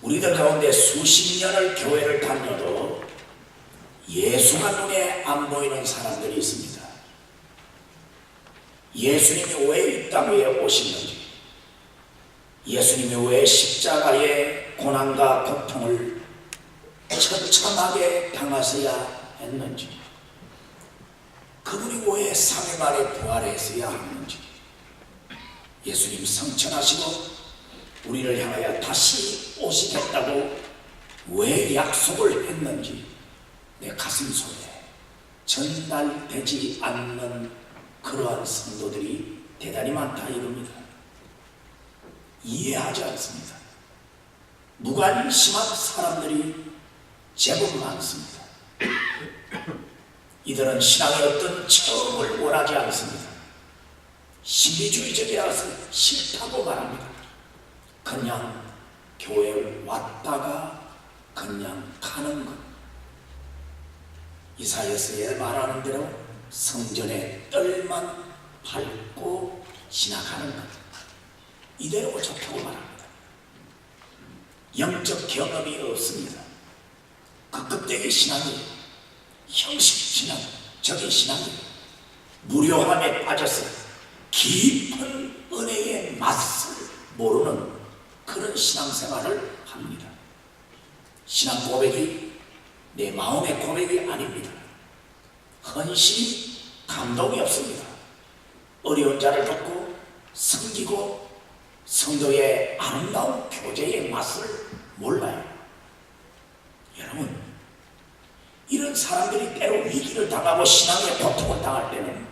우리들 가운데 수십 년을 교회를 다녀도 예수가 눈에 안 보이는 사람들이 있습니다. 예수님이 왜 이 땅 위에 오시는지, 예수님이 왜 십자가의 고난과 고통을 처참하게 당하셔야 했는지, 그분이 왜 3일 만에 부활했어야 하는지, 예수님 성천하시고 우리를 향하여 다시 오시겠다고 왜 약속을 했는지 내 가슴 속에 전달되지 않는 그러한 성도들이 대단히 많다 이겁니다. 이해하지 않습니다. 무관심한 사람들이 제법 많습니다. 이들은 신앙의 어떤 처음을 원하지 않습니다. 신비주의적이라서 싫다고 말합니다. 그냥 교회에 왔다가 그냥 가는 것. 이사야서에 말하는 대로 성전의 뜰만 밟고 지나가는 것. 이대로 좋다고 말합니다. 영적 경험이 없습니다. 급급되게 신앙이, 형식 신앙, 적인 신앙이 무료함에 빠져서 깊은 은혜의 맛을 모르는 그런 신앙생활을 합니다. 신앙 고백이 내 마음의 고백이 아닙니다. 헌신이 감동이 없습니다. 어려운 자를 돕고 섬기고 성도의 아름다운 교제의 맛을 몰라요. 여러분, 이런 사람들이 때로 위기를 당하고 신앙의 고통을 당할 때는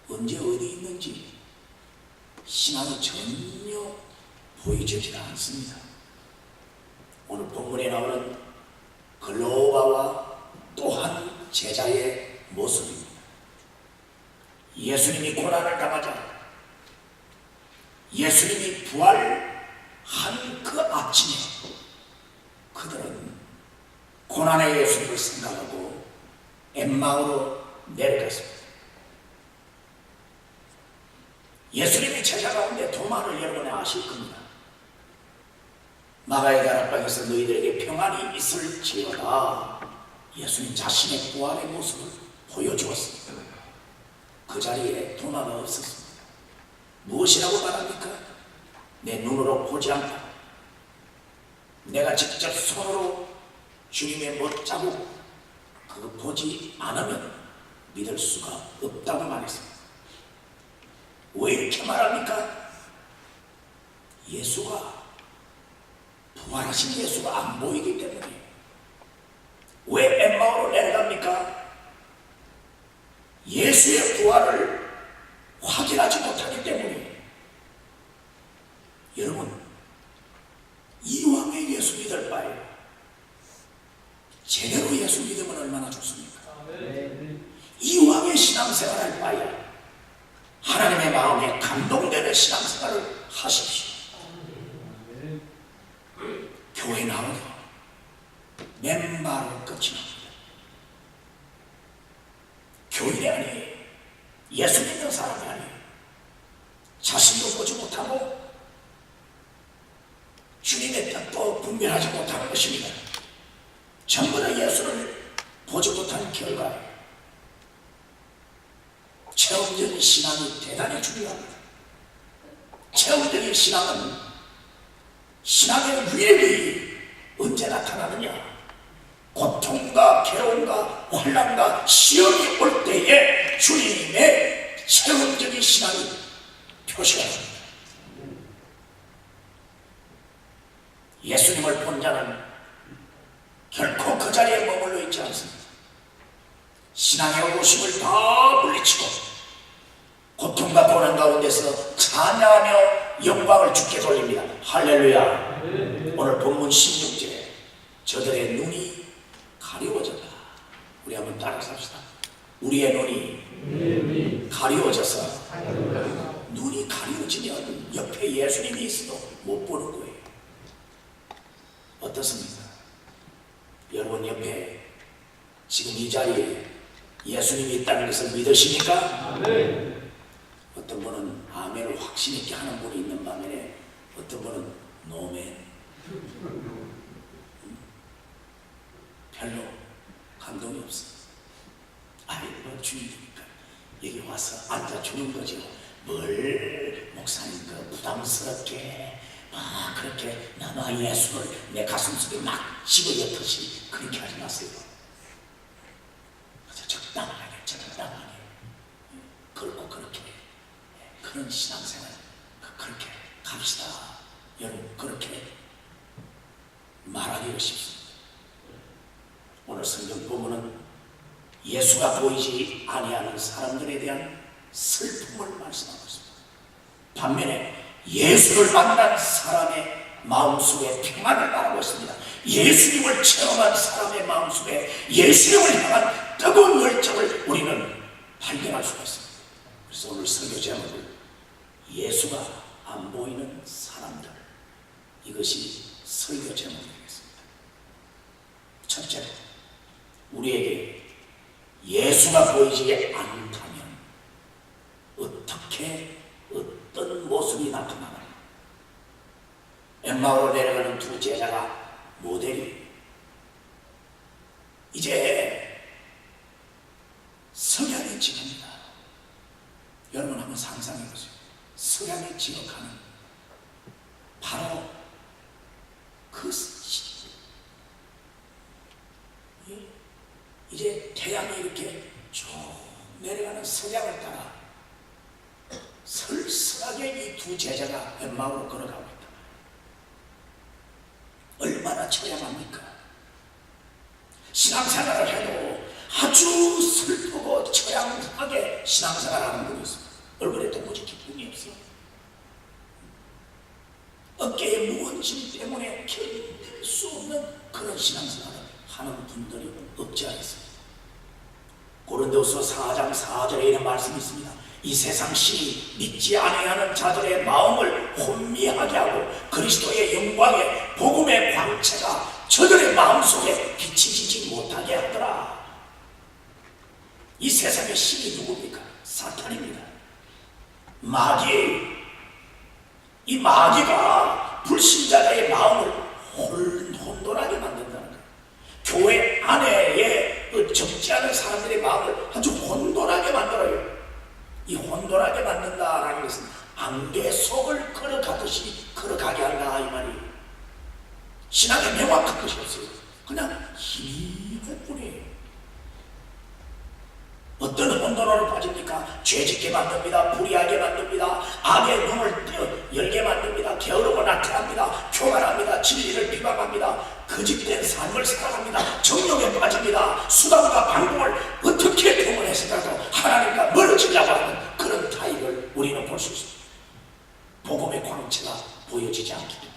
언제 어디 있는지 신앙이 전혀 보이지가 않습니다. 오늘 본문에 나오는 글로바와 또한 제자의 모습입니다. 예수님이 고난을 당하자 예수님이 부활한 그 아침에 그들은 고난의 예수님을 생각하고 엠마오로 내려갔습니다. 예수님의 제자 가운데 도마를 여러분이 아실 겁니다. 마가의 다락방에서 너희들에게 평안이 있을지어다 예수님 자신의 부활의 모습을 보여주었습니다. 그 자리에 도마가 없었습니다. 무엇이라고 말합니까? 내 눈으로 보지 않고 내가 직접 손으로 주님의 못자국 그거 보지 않으면 믿을 수가 없다고 말했습니다. 왜 이렇게 말합니까? 예수가 부활하신 예수가 안 보이기 때문에. 왜 엠마오로 내려갑니까? 예수의 부활을 확인하지 못하기 때문에. 여러분, 이왕에 예수 믿을 바에 제대로 예수 믿으면 얼마나 좋습니까? 이왕에 신앙생활할 바에 하나님의 마음에 감동되는 신앙생활을 하십시오. 교회 나오면 맨발로 끝이 납니다. 교인이 아니에요. 예수 믿는 사람이 아니에요. 자신도 보지 못하고 주님의 뜻도 분별하지 못하는 것입니다. 전부 다 예수를 보지 못한 결과예요. 체험적인 신앙이 대단히 중요합니다. 체험적인 신앙은 신앙의 위력이 언제 나타나느냐? 고통과 괴로움과 환난과 시험이 올 때에 주님의 체험적인 신앙이 표시가 됩니다. 예수님을 본 자는 결코 그 자리에 머물러 있지 않습니다. 신앙의 오심을 다 물리치고 고통과 고난 가운데서 찬양하며 영광을 주께 돌립니다. 할렐루야. 오늘 본문 16절에 저들의 눈이 가리워졌다. 우리 한번 따라서 합시다. 우리의 눈이 가리워져서 눈이 가리워지면 옆에 예수님이 있어도 못 보는 거예요. 어떻습니까? 여러분 옆에 지금 이 자리에 예수님이 있다는 것을 믿으십니까? 아멘. 어떤 분은 아멘을 확신 있게 하는 분이 있는 반면에 어떤 분은 노멘 감동이 없어. 아이 뭐 주일이니까 여기 와서 앉아주는 거죠. 뭘 목사님 그 부담스럽게 막 그렇게 남아 예수를 내 가슴속에 막 집어넣듯이 그렇게 하지 마세요. 그래서 적당하게 그렇고 그렇게 그런 신앙생활 그렇게 갑시다. 여러분 그렇게 말하기가 쉽습니다. 오늘 성경 보면은 예수가 보이지 아니하는 사람들에 대한 슬픔을 말씀하고 있습니다. 반면에 예수를 만난 사람의 마음속에 평안을 말하고 있습니다. 예수님을 체험한 사람의 마음속에 예수님을 향한 뜨거운 열정을 우리는 발견할 수가 있습니다. 그래서 오늘 설교 제목을 예수가 안 보이는 사람들, 이것이 설교 제목이 되겠습니다. 첫째로 우리에게 예수가 보이지 않다면 어떤 모습이 나타나나요? 엠마오로 내려가는 두 제자가 모델이 이제 석양이 지납니다. 여러분 한번 상상해 보세요. 석양이 지어가는 바로 그 시기. 이제 태양이 이렇게 쭉 내려가는 석양을 따라 설설하게 이 두 제자가 엠마오로 걸어가고 있다. 얼마나 처량합니까? 신앙생활을 해도 아주 슬프고 처량하게 신앙생활하는 분이 있습니다. 얼굴에 도무지 기쁨이 없어. 어깨에 무거운 짐 때문에 견딜 수 없는 그런 신앙생활을 하는 분들이 없지 않습니다. 고린도서 4장 4절에 이런 말씀이 있습니다. 이 세상 신이 믿지 아니하는 자들의 마음을 혼미하게 하고 그리스도의 영광의 복음의 광채가 저들의 마음속에 비치지 못하게 하더라. 이 세상의 신이 누굽니까? 사탄입니다. 마귀. 이 마귀가 불신자들의 마음을 혼돈하게 만든다는 거예요. 교회 안에 적지 않은 사람들의 마음을 아주 혼돈하게 만들어요. 이 혼돈하게 만든다라는 것은 안개 속을 걸어가듯이 걸어가게 한다 이 말이에요. 신앙에 명확한 것이 없어요. 그냥 희미할 뿐이에요. 어떤 혼돈으로 빠집니까? 죄짓게 만듭니다. 불의하게 만듭니다. 악의 눈을 열게 만듭니다. 게으르고 나태합니다. 교만합니다. 진리를 비방합니다. 거짓된 삶을 살아갑니다. 정욕에 빠집니다. 수단과 방법을 어떻게 동원해서라도 하나님과 멀어지려고 하는 그런 타입을 우리는 볼 수 있습니다. 복음의 광채가 보여지지 않기 때문에.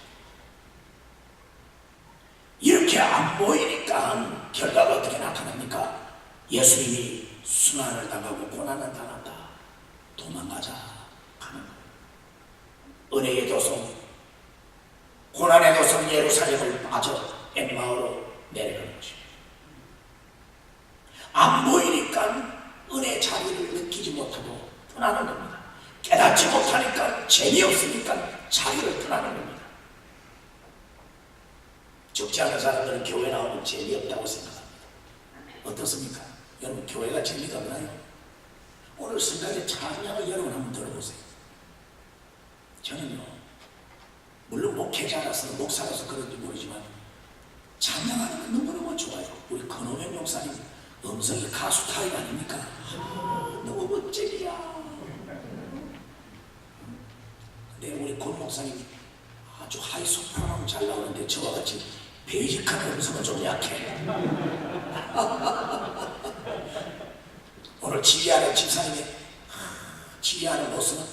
이렇게 안 보이니까 결과가 어떻게 나타납니까? 예수님이 순환을 당하고 고난을 당한다. 도망가자 하는 거예요. 은혜의 도성, 고난의 도성 예루살렘을 빠져 엠마오로 내려가는 것입니다. 안 보이니까 은혜의 자리를 느끼지 못하고 떠나는 겁니다. 깨닫지 못하니까 재미없으니까 자리를 떠나는 겁니다. 적지 않은 사람들은 교회 나오면 재미없다고 생각합니다. 어떻습니까? 여러분 교회가 재미가 없나요? 오늘 성경의 찬양을 여러분 한번 들어보세요. 저는요 물론 목회자라서 목사라서 그런지 모르지만 찬양하는 건 너무너무 좋아요. 우리 권호명 목사님 음성이 가수 타입 아닙니까? 너무 멋쟁이야. 근데 우리 권 목사님 아주 하이 소프라노 잘 나오는데 저와 같이 베이직한 음성은 좀 약해. 오늘 지휘하는 집사님의 지휘하는 모습은,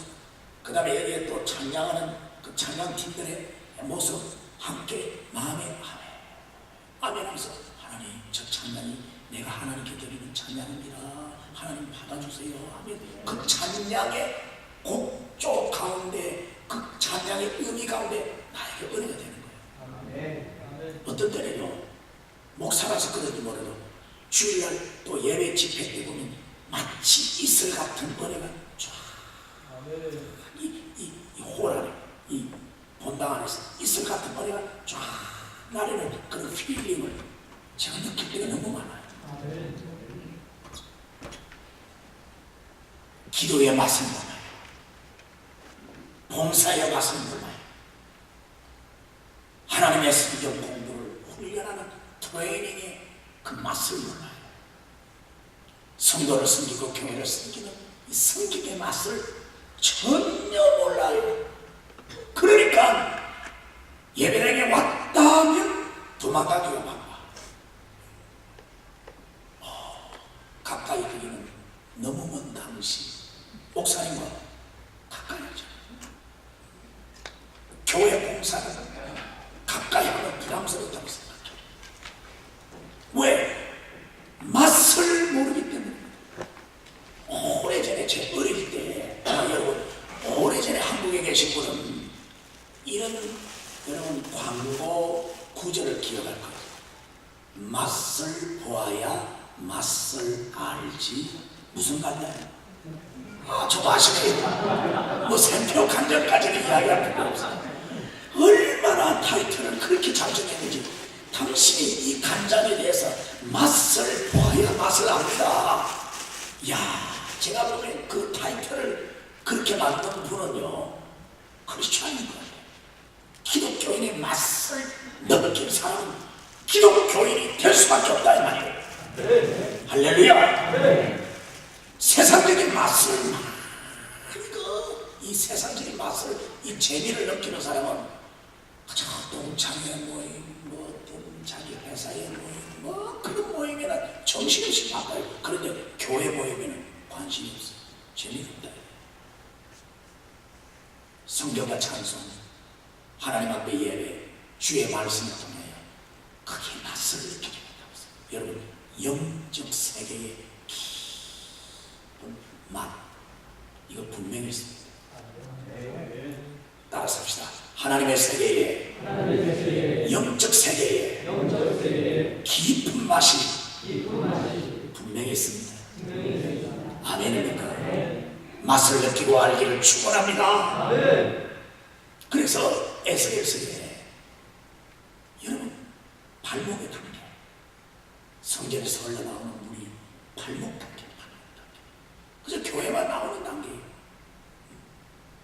그 다음에 여기에 또 찬양하는 그 찬양팀들의 모습 함께 마음에 아멘 하면서 하나님 저 찬양이 내가 하나님께 드리는 찬양입니다. 하나님 받아주세요 하면 그 찬양의 곡조 가운데 그 찬양의 의미 가운데 나에게 은혜가 되는 거예요. 어떤 때는요 목사라서 그런지 몰라도 주일날 또 예배 집회 때 보면 마치 이슬 같은 은혜가 쫙 이 홀 안에 이 본당 안에서 이슬 같은 은혜가 쫙 나르는 그런 필링을 제가 느낄 때가 너무 많아요. 기도의 맛을 몰라요. 봉사의 맛을 몰라요. 하나님의 성경 공부를 훈련하는 트레이닝의 그 맛을 몰라요. 성도를 섬기고 교회를 섬기는 이 섬김의 맛을 전혀 몰라요. 그러니까 예배당에 왔다 하면 도망가기가 바빠. 가까이 가기는 너무 먼 당시 목사님과 가까이 하죠. 교회 봉사는 가까이 하면 부담스럽다고 생각해요. 왜? 맛을 모르기 때문에. 오래전에 제 어릴 때 여러분 오래전에 한국에 계신 분은 이런 여러분 광고 구절을 기억할 거예요. 맛을 보아야 맛을 알지. 무슨 말이야? 저도 아시네요. 뭐 생표 간절까지는 이야기할 필요 없어요. 얼마나 타이틀을 그렇게 잘 정했는지. 당신이 이 간장에 대해서 맛을 보아야 맛을 압니다. 야, 제가 보면 그 타이틀을 그렇게 만든 분은요 크리스찬인 거예요. 기독교인의 맛을 느낀 사람은 기독교인이 될 수밖에 없다 이 말이에요. 네. 할렐루야. 네. 세상적인 맛을 그리고 이 세상적인 맛을 이 재미를 느끼는 사람은 그저 동창회 모임 뭐 어떤 자기 회사의 모임 뭐 그런 모임에는 정신없이 바빠요. 그런데 교회 모임에는 관심이 없어요. 재미가 없다. 성경과 찬송 하나님 앞에 예배 주의 말씀을 통하여 그게 맛을 느끼게 된다고 했어요. 여러분 영적 세계의 깊은 맛 이거 분명히 있습니다. 따라서 합시다. 하나님의 세계에 영적 세계에 깊은 맛이 분명히 있습니다. 아멘입니까? 맛을 느끼고 알기를 축원합니다. 그래서 에스겔서에 여러분 발목에 담겨 성전에서 흘러나오는 물이 발목 담겨. 그래서 교회만 나오는 단계예요.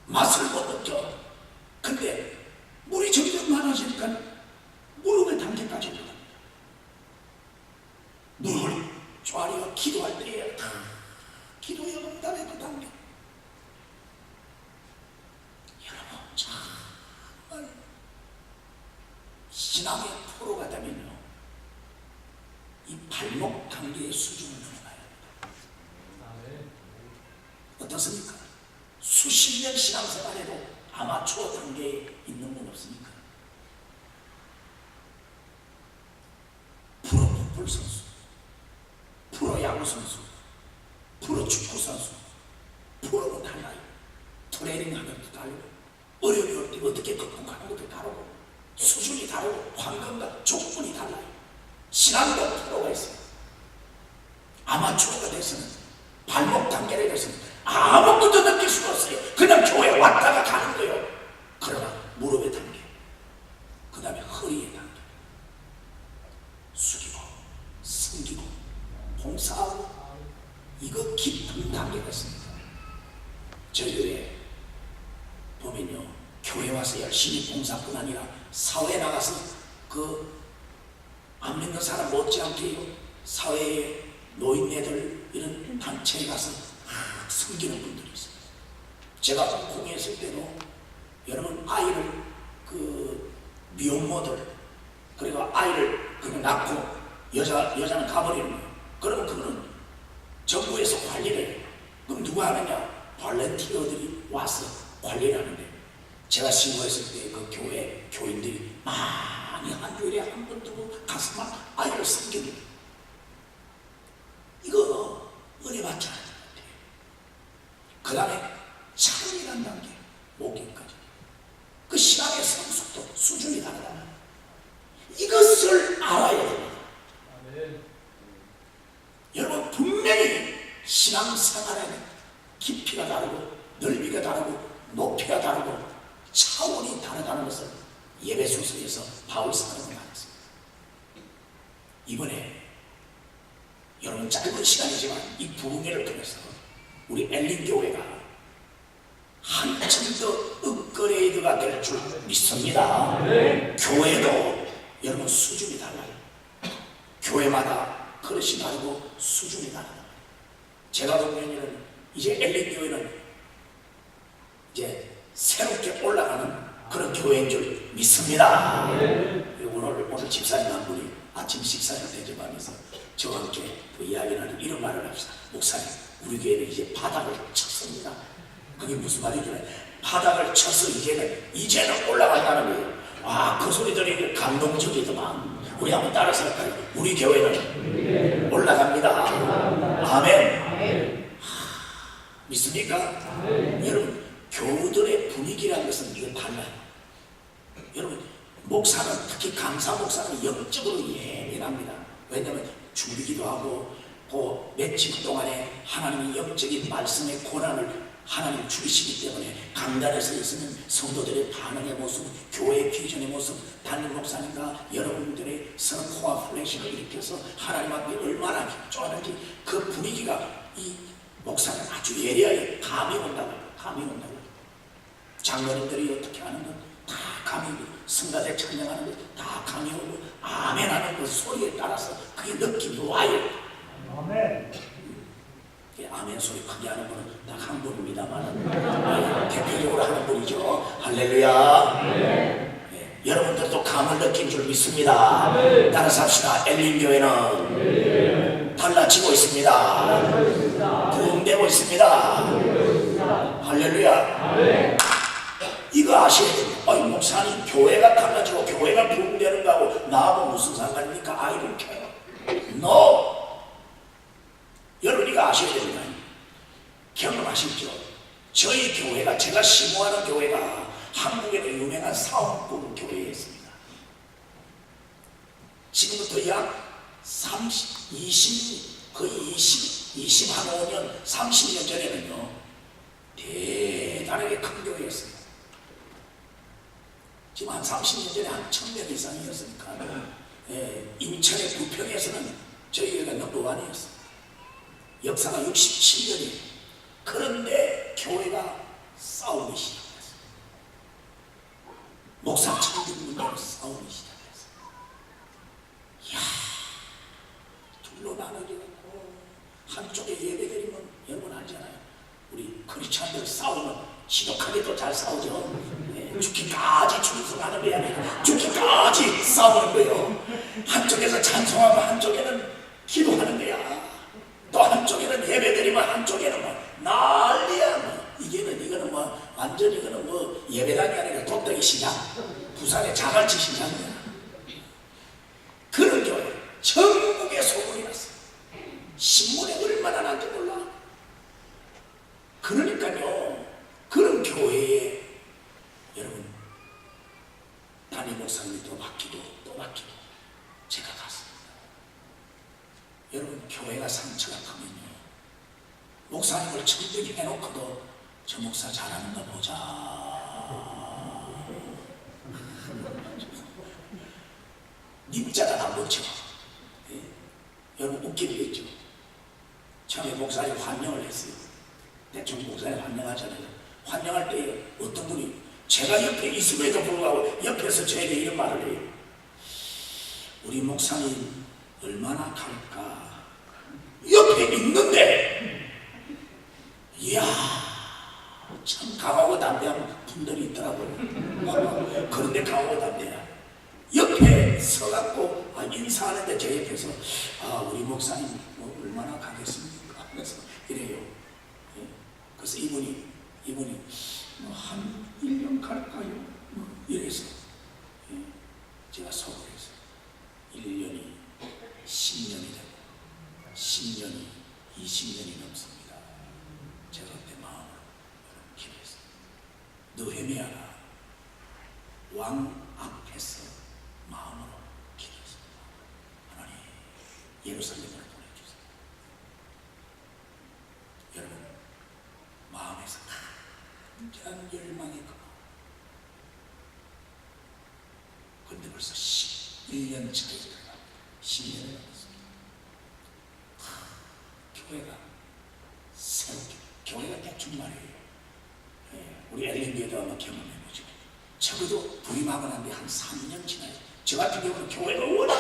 맛을 못 느껴. 근데 물이 점점 많아지니까 무릎에 담겨까지 올라갑니다. 늘 좌리가 기도할 때에 기도의 응답에 그 단계. 여러분 정말 신앙의 프로가 되면요 이 발목 단계의 수준을 넘어가야 합니다. 어떻습니까? 수십 년 신앙생활에도 아마추어 단계에 있는 분 없습니까? 프로 풋볼 선수, 프로 야구 선수, 프로 축구 선수, 프로는 달라요. 트레이닝 하는 것도 다르고 어려울 때 어떻게 극복하는 것도 다르고 수준이 다르고 환경과 조건이 달라요. 신앙도 프로가 있어요. 아마추어가 돼서는 발목 단계를 돼서는 아무것도 느낄 수가 없어요. 그냥 교회에 왔다가 가는 거예요. 그러나 무릎의 단계, 그 다음에 허리의 단계, 숙이고 숨기고 봉사하고 이거 깊은 단계가 있습니다. 저희 교회 보면요 교회 와서 열심히 봉사뿐 아니라 사회에 나가서 그 안 믿는 사람 못지않게요 사회에 노인네들 이런 단체에 가서 섬기는 분들이 있어요. 제가 공부했을 때도 여러분 아이를 그 미혼모들 그리고 아이를 그냥 낳고 여자는 가버리는 거예요. 그러면 그거는 정부에서 관리를 해요. 그럼 누가 하느냐? 볼런티어들이 와서 관리를 하는데 제가 신고했을 때 그 교회 교인들이 많이 한 주일에 한 번 두고 가서만 아이를 섬기는 거예요. 이거 은혜 받지 않는 것 같아요. 그 다음에 찬이라는 단계, 목욕까지. 그 신앙의 성숙도 수준이 다르다. 이것을 알아야 됩니다. 여러분 분명히 신앙생활에는 깊이가 다르고 넓이가 다르고 높이가 다르고 차원이 다르다는 것을 예배소서에서 바울 사도가 말했습니다. 이번에 여러분 짧은 시간이지만 이 부흥회를 통해서 우리 엘린교회가 한층 더 업그레이드가 될 줄 믿습니다. 교회도 여러분 수준이 달라요. 교회마다 그릇이 다르고 수준이 다르다. 제가 보기에는 이제 엘린교회는 이제 새롭게 올라가는 그런 교회인 줄 믿습니다. 오늘 집사님 한 분이 아침 식사를 대접하면서 저와 함께 그 이야기를 하는 이런 말을 합시다. 목사님, 우리 교회는 이제 바닥을 쳤습니다. 그게 무슨 말이죠? 바닥을 쳐서 이제는 올라간다는 거예요. 아, 그 소리 들으니 감동적이더만. 우리 한번 따라서 할까요? 우리 교회는 올라갑니다. 아멘. 믿습니까? 여러분, 교우들의 분위기라는 것은 이게 달라요. 여러분, 목사는, 특히 강사 목사는 영적으로 예민합니다. 왜냐하면 줄이기도 하고 그 며칠 동안에 하나님의 영적인 말씀의 고난을 하나님 주시기 때문에 강단에서 있으면 성도들의 반응의 모습, 교회의 비전의 모습, 담임 목사님과 여러분들의 서로 코아플레이션을 일으켜서 하나님 앞에 얼마나 협조하는지 그 분위기가 이 목사는 아주 예리하게 감이 온다고. 장로님들이 어떻게 하는 건 다 감이 오고, 성가대 찬양하는 건 다 감이 오고, 아멘 하는 그 소리에 따라서 그게 느낌이 와요. 아멘. 아멘 소리 크게 하는 분은 딱 한 분입니다만 대표적으로 하는 분이죠. 할렐루야. 네. 여러분들도 감을 느낀 줄 믿습니다. 따라서 합시다. 엘린교회는 달라지고 있습니다. 부흥되고 있습니다. 할렐루야. 이거 아셔야 됩니다. 목사님, 교회가 달라지고 교회가 부흥되는 거하고 나하고 무슨 상관입니까? I don't care. No. 여러분 이거 아셔야 됩니다. 경험하십시오. 저희 교회가, 제가 심호하는 교회가 한국에도 유명한 사업부 교회였습니다. 지금부터 약 25년, 30년 전에는요 대단하게 큰 교회였습니다. 지금 한 30년 전에 한 1000명 이상이었으니까 인천의 부평에서는 저희 교회가 넘버원이었어요. 역사가 67년이에요. 그런데 교회가 싸우기 시작했어요. 목사 청년 문제로 싸우기 시작했어요. 이야, 둘로 나눠져갖고 한쪽에 예배드리면 여러분 알잖아요. 우리 크리스찬들 싸우면 지독하게도 잘 싸우죠. 죽기까지 충성하는 게 아니라 죽기까지 싸우는 거예요. 한쪽에서 찬송하고 한쪽에는 기도하는 거야. 또 한쪽에는 예배드리면 한쪽에는 뭐 난리야. 이거는 완전 이거는 예배당이 아니라 도덕이 시장, 부산의 자갈치 시장이야. 그런 교회 전국에 소문이 났어. 신문에 얼마나 난지 몰라. 그러니까요, 그런 교회에 여러분 담임 목사님이 또 맡기고 제가 갔습니다. 여러분 교회가 상처가 크면요, 목사님을 천대기 해놓고도 저 목사 잘하는가 보자. 님자가 안 붙여. 여러분 웃기는 게 있죠. 처음에 목사님 환영을 했어요. 대충 목사님 환영하잖아요. 환영할 때 어떤 분이 제가 옆에 있음에도 불구하고 옆에서 저에게 이런 말을 해요. 우리 목사님 얼마나 갈까? 옆에 있는데, 이야, 참 강하고 담대한 분들이 있더라고요. 그런데 강하고 담대야. 옆에 서갖고 인사하는데 제 옆에서 우리 목사님 얼마나 가겠습니까? 그래서 이래요. 그래서 이분이 한 1년 갈까요? 이래서 제가 속을 해서 1년이 10년이 되고 10년이 20년이 넘습니다. 제가 그때 마음으로 기도했어요. 너 헤매야라. 왕 앞에서 마음으로 기도했습니다. 하나님, 예루살렘을 보내주세요. 여러분, 마음에서 간절한 열망이 그 근데 벌써 11년 차이가 10년을 넘었습니다. 교회가 새롭게, 교회가 대충 말이에요. 우리 엘린교회도 아마 경험해보죠. 적어도 부임하고난데 한 3년 지나요. 저 같은 경우는 교회가 워낙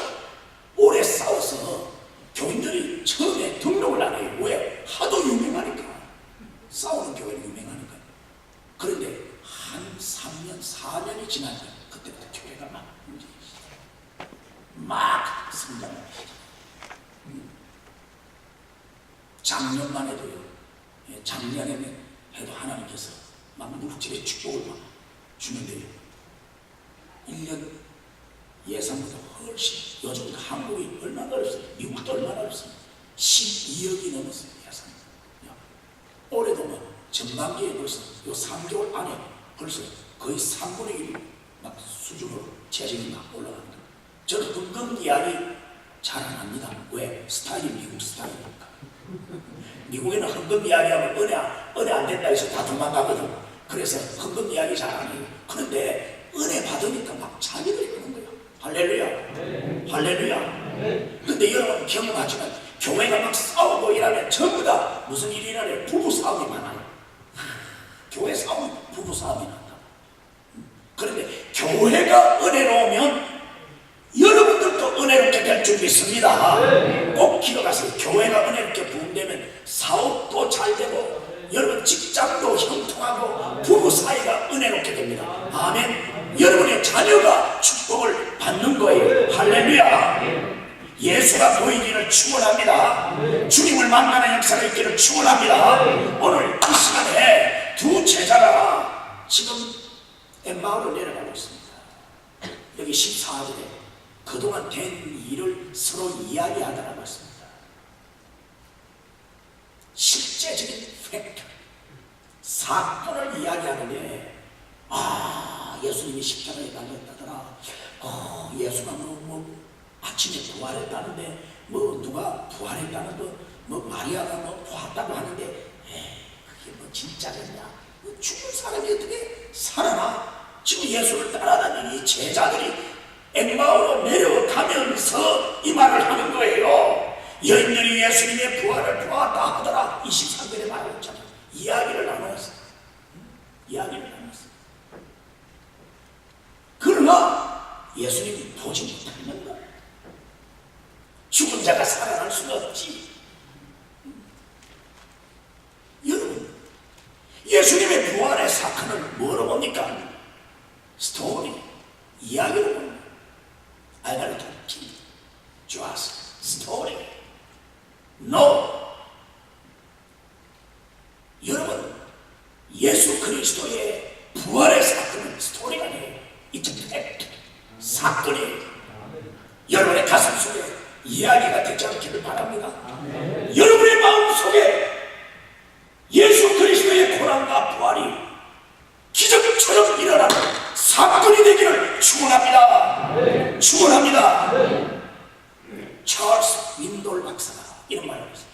오래 싸워서 교인들이 처음에 등록을 안 해요. 왜? 하도 유명하니까. 싸우는 교회는 유명하니까. 그런데 한 3년, 4년이 지나면 그때부터 교회가 막 움직이기 시작해요. 막 성장을 해요. 작년만 해도요. 작년에는 해도 하나님께서 막 물질의 축복을 막 주는데요. 1년 예상보다 훨씬, 요즘 한국이 얼마나 어렵어요. 미국도 얼마나 어렵습니다. 12억이 넘었어요. 예산. 올해도 뭐 전반기에 벌써 요 3개월 안에 벌써 거의 3분의 1이 막 수준으로 재정이 막 올라갑니다. 저는 금금 이야기 잘 안 합니다. 왜? 스타일이 미국 스타일이니까. 미국에는 헌금 이야기하면 은혜 안 된다 해서 다 도망가거든. 그래서 헌금 이야기 잘 안 해요. 그런데 은혜 받으니까 막 자기들이 그런 거예요. 할렐루야. 네. 할렐루야. 네. 근데 여러분 경험하지만 교회가 막 싸우고 이러면 전부 다 무슨 일이 일어나요? 부부 싸움이 많아요. 교회 싸움, 부부 싸움이 난다. 그런데 교회가 은혜로우면 여러분들도 은혜롭게 될 줄 믿습니다. 네. 꼭 기억하세요. 교회가 은혜롭게 부흥되면 사업도 잘 되고 여러분 직장도 형통하고 부부 사이가 은혜롭게 됩니다. 아멘. 여러분의 자녀가 축복을 받는 거예요. 할렐루야. 예수가 보이기를 축원합니다. 주님을 만나는 역사가 있기를 축원합니다. 오늘 이 시간에 두 제자가 지금 엠마오로 내려가고 있습니다. 여기 14절에 그동안 된 일을 서로 이야기하더라고 했습니다. 실제적인 팩트, 사건을 이야기하는데, 예수님이 십자가에 달렸다더라. 예수가 아침에 부활했다는데, 누가 부활했다는 마리아가 보았다고 하는데, 그게 진짜겠냐? 죽은 사람이 어떻게 살아나? 지금 예수를 따라다니는 이 제자들이 엠마오로 내려가면서 이 말을 하는 거예요. 여인들이 예수님의 부활을 보았다 하더라. 23절에 말했잖아요. 이야기를 나눴어요. 이야기를 나눴어요. 그러나 예수님이 보지 못하는 거예요. 죽은 자가 살아날 수가 없지. 여러분, 예수님의 부활의 사건을 뭐로 봅니까? 스토리, 이야기로 봅니다. I gotta talk just story. No. 여러분, 예수 그리스도의 부활의 사건은 스토리가 아니에요. It's a fact. 사건이에요. 여러분의 가슴 속에 이야기가 되지 않기를 바랍니다. 여러분의 마음 속에 예수 그리스도의 고난과 부활이 기적처럼 일어나는 사건이 되기를 축원합니다. 축원합니다. 찰스 윈돌 박사가 이런 말을 했습니다.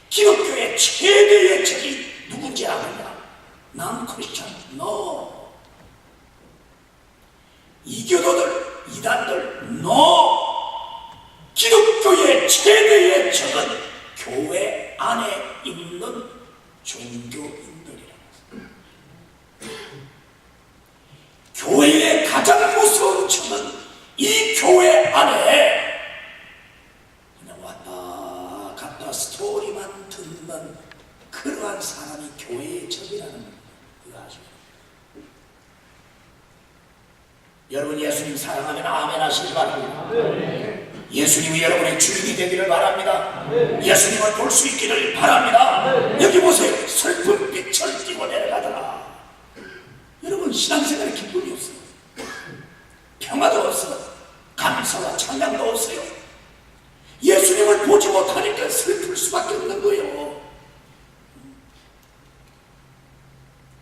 기독교의 최대의 적이 누군지 아느냐? 난 크리스천. No. 이교도들, 이단들. No. 기독교의 최대의 적은 교회 안에 있는 종교인들이라고 했습니다. 교회의 가장 무서운 적은 이 교회 안에 그냥 왔다 갔다 스토리만 듣는 그러한 사람이 교회의 적이라는 거 아시죠? 여러분 예수님 사랑하면 아멘 하시기 바랍니다. 예수님이 여러분의 주인이 되기를 바랍니다. 예수님을 볼 수 있기를 바랍니다. 여기 보세요. 슬픈 빛을 띠고 내려가더라. 여러분 신앙생활에 기쁨이 없어요. 평화도 없어요. 감사와 찬양도 없어요. 예수님을 보지 못하니까 슬플 수밖에 없는 거예요.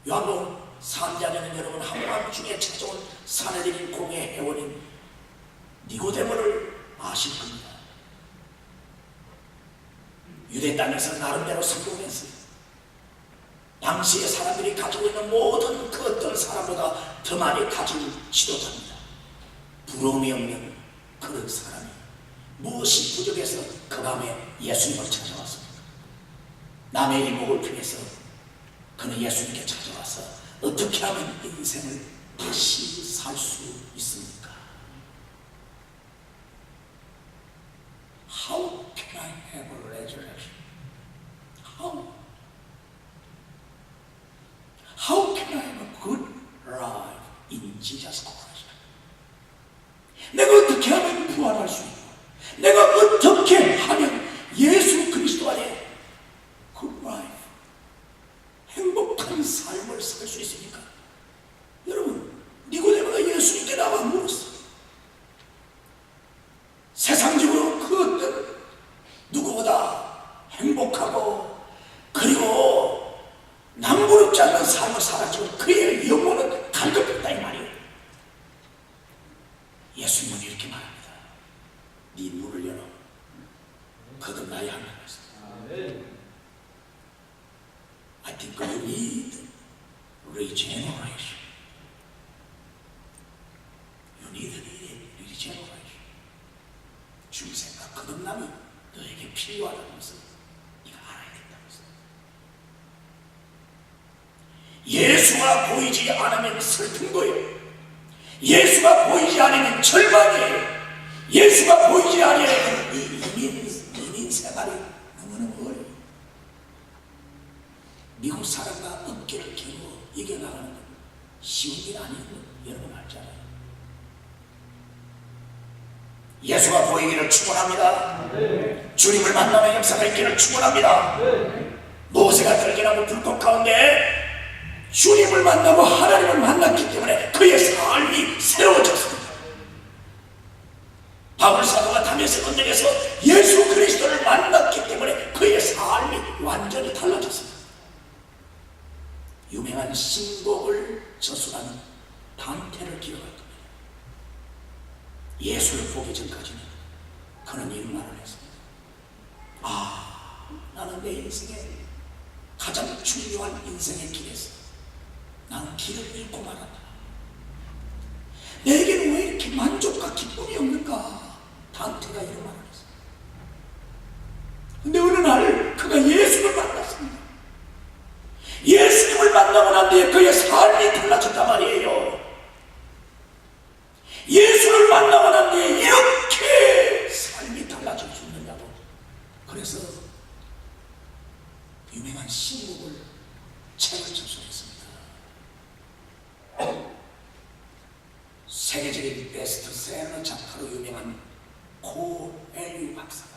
요한복음 3장에는 여러분 한밤중에 찾아온 사내들인 공의 회원인 니고데모를 아실 겁니다. 유대 땅에서 나름대로 성공했어요. 당시의 사람들이 가지고 있는 모든 그 어떤 사람보다 더 많이 가진 지도자입니다. 부러움이 없는 그런 사람이 무엇이 부족해서 그 밤에 예수님을 찾아왔습니다. 남의 이목을 피해서 그는 예수님께 찾아와서 어떻게 하면 인생을 다시 살 수 있습니까? How can I have a resurrection? How can I have a good life in Jesus Christ? 내가 어떻게 하면 부활할 수 있고, 내가 어떻게 하면 예수 그리스도 안에 good life, 행복한 삶을 살 수 있습니까? 여러분, 니고데모가 예수님께 나와 물었어. 세상적으로 그 어떤 누구보다 행복하고 그리고 남부럽지 않는 삶을 살았지만 그의 영혼은 갈급했다 이 말이에요. 예수님은 이렇게 말합니다. 네 눈을 열어 거듭나야 한다고 했습니다. I think you need regeneration. You need regeneration. 중생과 거듭남이 너에게 필요하다는 것을 네가 알아야 된다는 것입니다. 예수가 보이지 않으면 슬픈 거예요. 예수가 보이지 않으면 절망이에요. 예수가 보이지 않으면 이민 생활이 너무너무 어려워요. 미국 사람과 어깨를 겨누어 이겨나가는 건 쉬운 일 아니에요. 여러분 알잖아요. 예수가 보이기를 축원합니다. 주님을 만나는 역사가 있기를 축원합니다. 모세가 들기나무 불꽃 가운데 주님을 만나고 하나님을 만났기 때문에 그의 삶이 새로워졌습니다. 바울 사도가 다메섹 언덕에서 예수 그리스도를 만났기 때문에 그의 삶이 완전히 달라졌습니다. 유명한 신곡을 저술하는 단테를 기억할 겁니다. 예수를 보기 전까지는 그는 이런 말을 했습니다. 나는 내 인생에 가장 중요한 인생의 길에서 나는 길을 잃고 말았다. 내게는 왜 이렇게 만족과 기쁨이 없는가? 단테가 이런 말을 했습니다. 근데 어느 날 그가 예수를 만났습니다. 예수님을 만나고 난 뒤에 그의 삶이 달라졌단 말이에요. 예수를 만나고 난 뒤에 이렇게 삶이 달라질 수 있느냐고. 그래서 유명한 신곡을 책을 저술했습니다. 세계적인 베스트셀러 작가로 유명한 코엘류 박사가,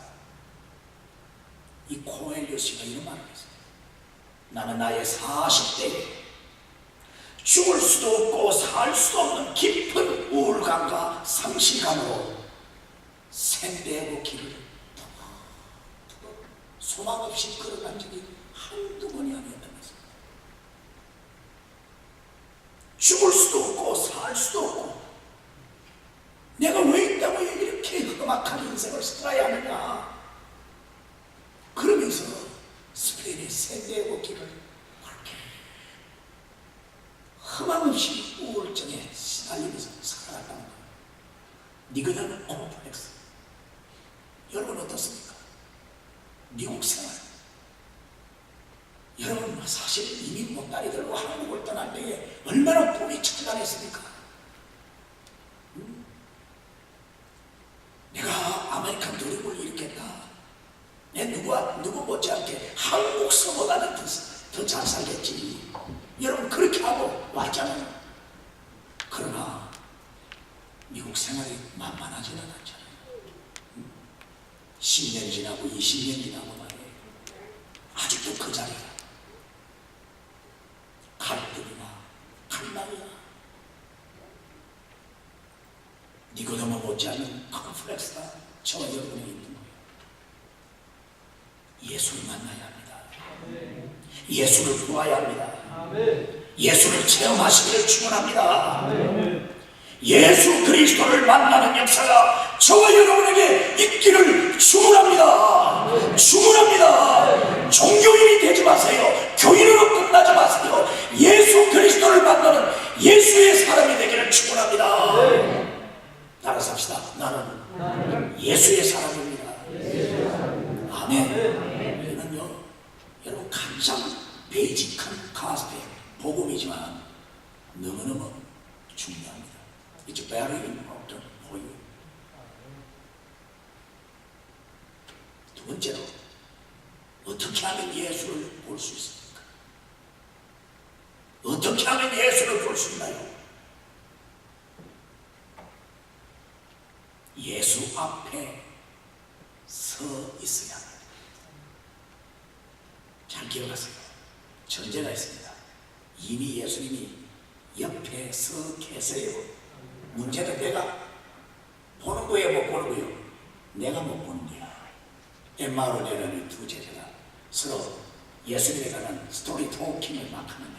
이 코엘류 씨가 이런 말을 했어요. 나는 나의 40대에 죽을 수도 없고 살 수도 없는 깊은 우울감과 상실감으로 샌디에고 길을 소망 없이 걸어간 적이 한두 번이 아니었던 것입니다. 죽을 수도 없고 살 수도 없고 내가 왜 있다고 이렇게 험악한 인생을 살아야 하느냐. 그러면서 스페인의 샌디에고 길을 그렇게 허망 없이 우울증에 시달리면서 살아갔다는 거예요. 니거데모 콤플렉스. 여러분 어떻습니까? 미국 생활. 여러분 사실 이민 못다리들과 한국을 떠날 때에 얼마나 봄이 찬란했습니까? 내가 아메리칸 드림을 일으켰다. 내 누구 못지않게 한국서보다는 더 잘 살겠지. 여러분 그렇게 하고 왔잖아요. 그러나 미국 생활이 만만하지는 않잖아요. 10년 지나고 20년 지나고 말이에요. 아직도 그 자리야. 갈등이나 갈망이나 니고데모 못지않은 컴플렉스가 저와 여러분에게 있는 거예요. 예수를 만나야 합니다. 예수를 보아야 합니다. 예수를 체험하시기를 축원합니다. 예수 그리스도를 만나는 역사가 저와 여러분에게 있기를 축원합니다. 축원합니다. 종교인이 되지 마세요. 교인으로 끝나지 마세요. 예수 그리스도를 만나는 예수의 사람이 되기를 축원합니다. 따라서 합시다. 나는 예수의 사람입니다. 아멘. 이는요, 여러분 레아르인 어떤 보유. 두 번째로, 어떻게 하면 예수를 볼 수 있습니까? 어떻게 하면 예수를 볼 수 있나요? 예수 앞에 서 있어야 합니다. 잘 기억하세요. 전제가 있습니다. 이미 예수님이 옆에 서 계세요. 문제는 내가 보는 거예요, 못 보는 거예요? 내가 못 보는 거야. 엠마오네라는 두 제자가 서로 예수님에 관한 스토리 토킹을 막 하는데,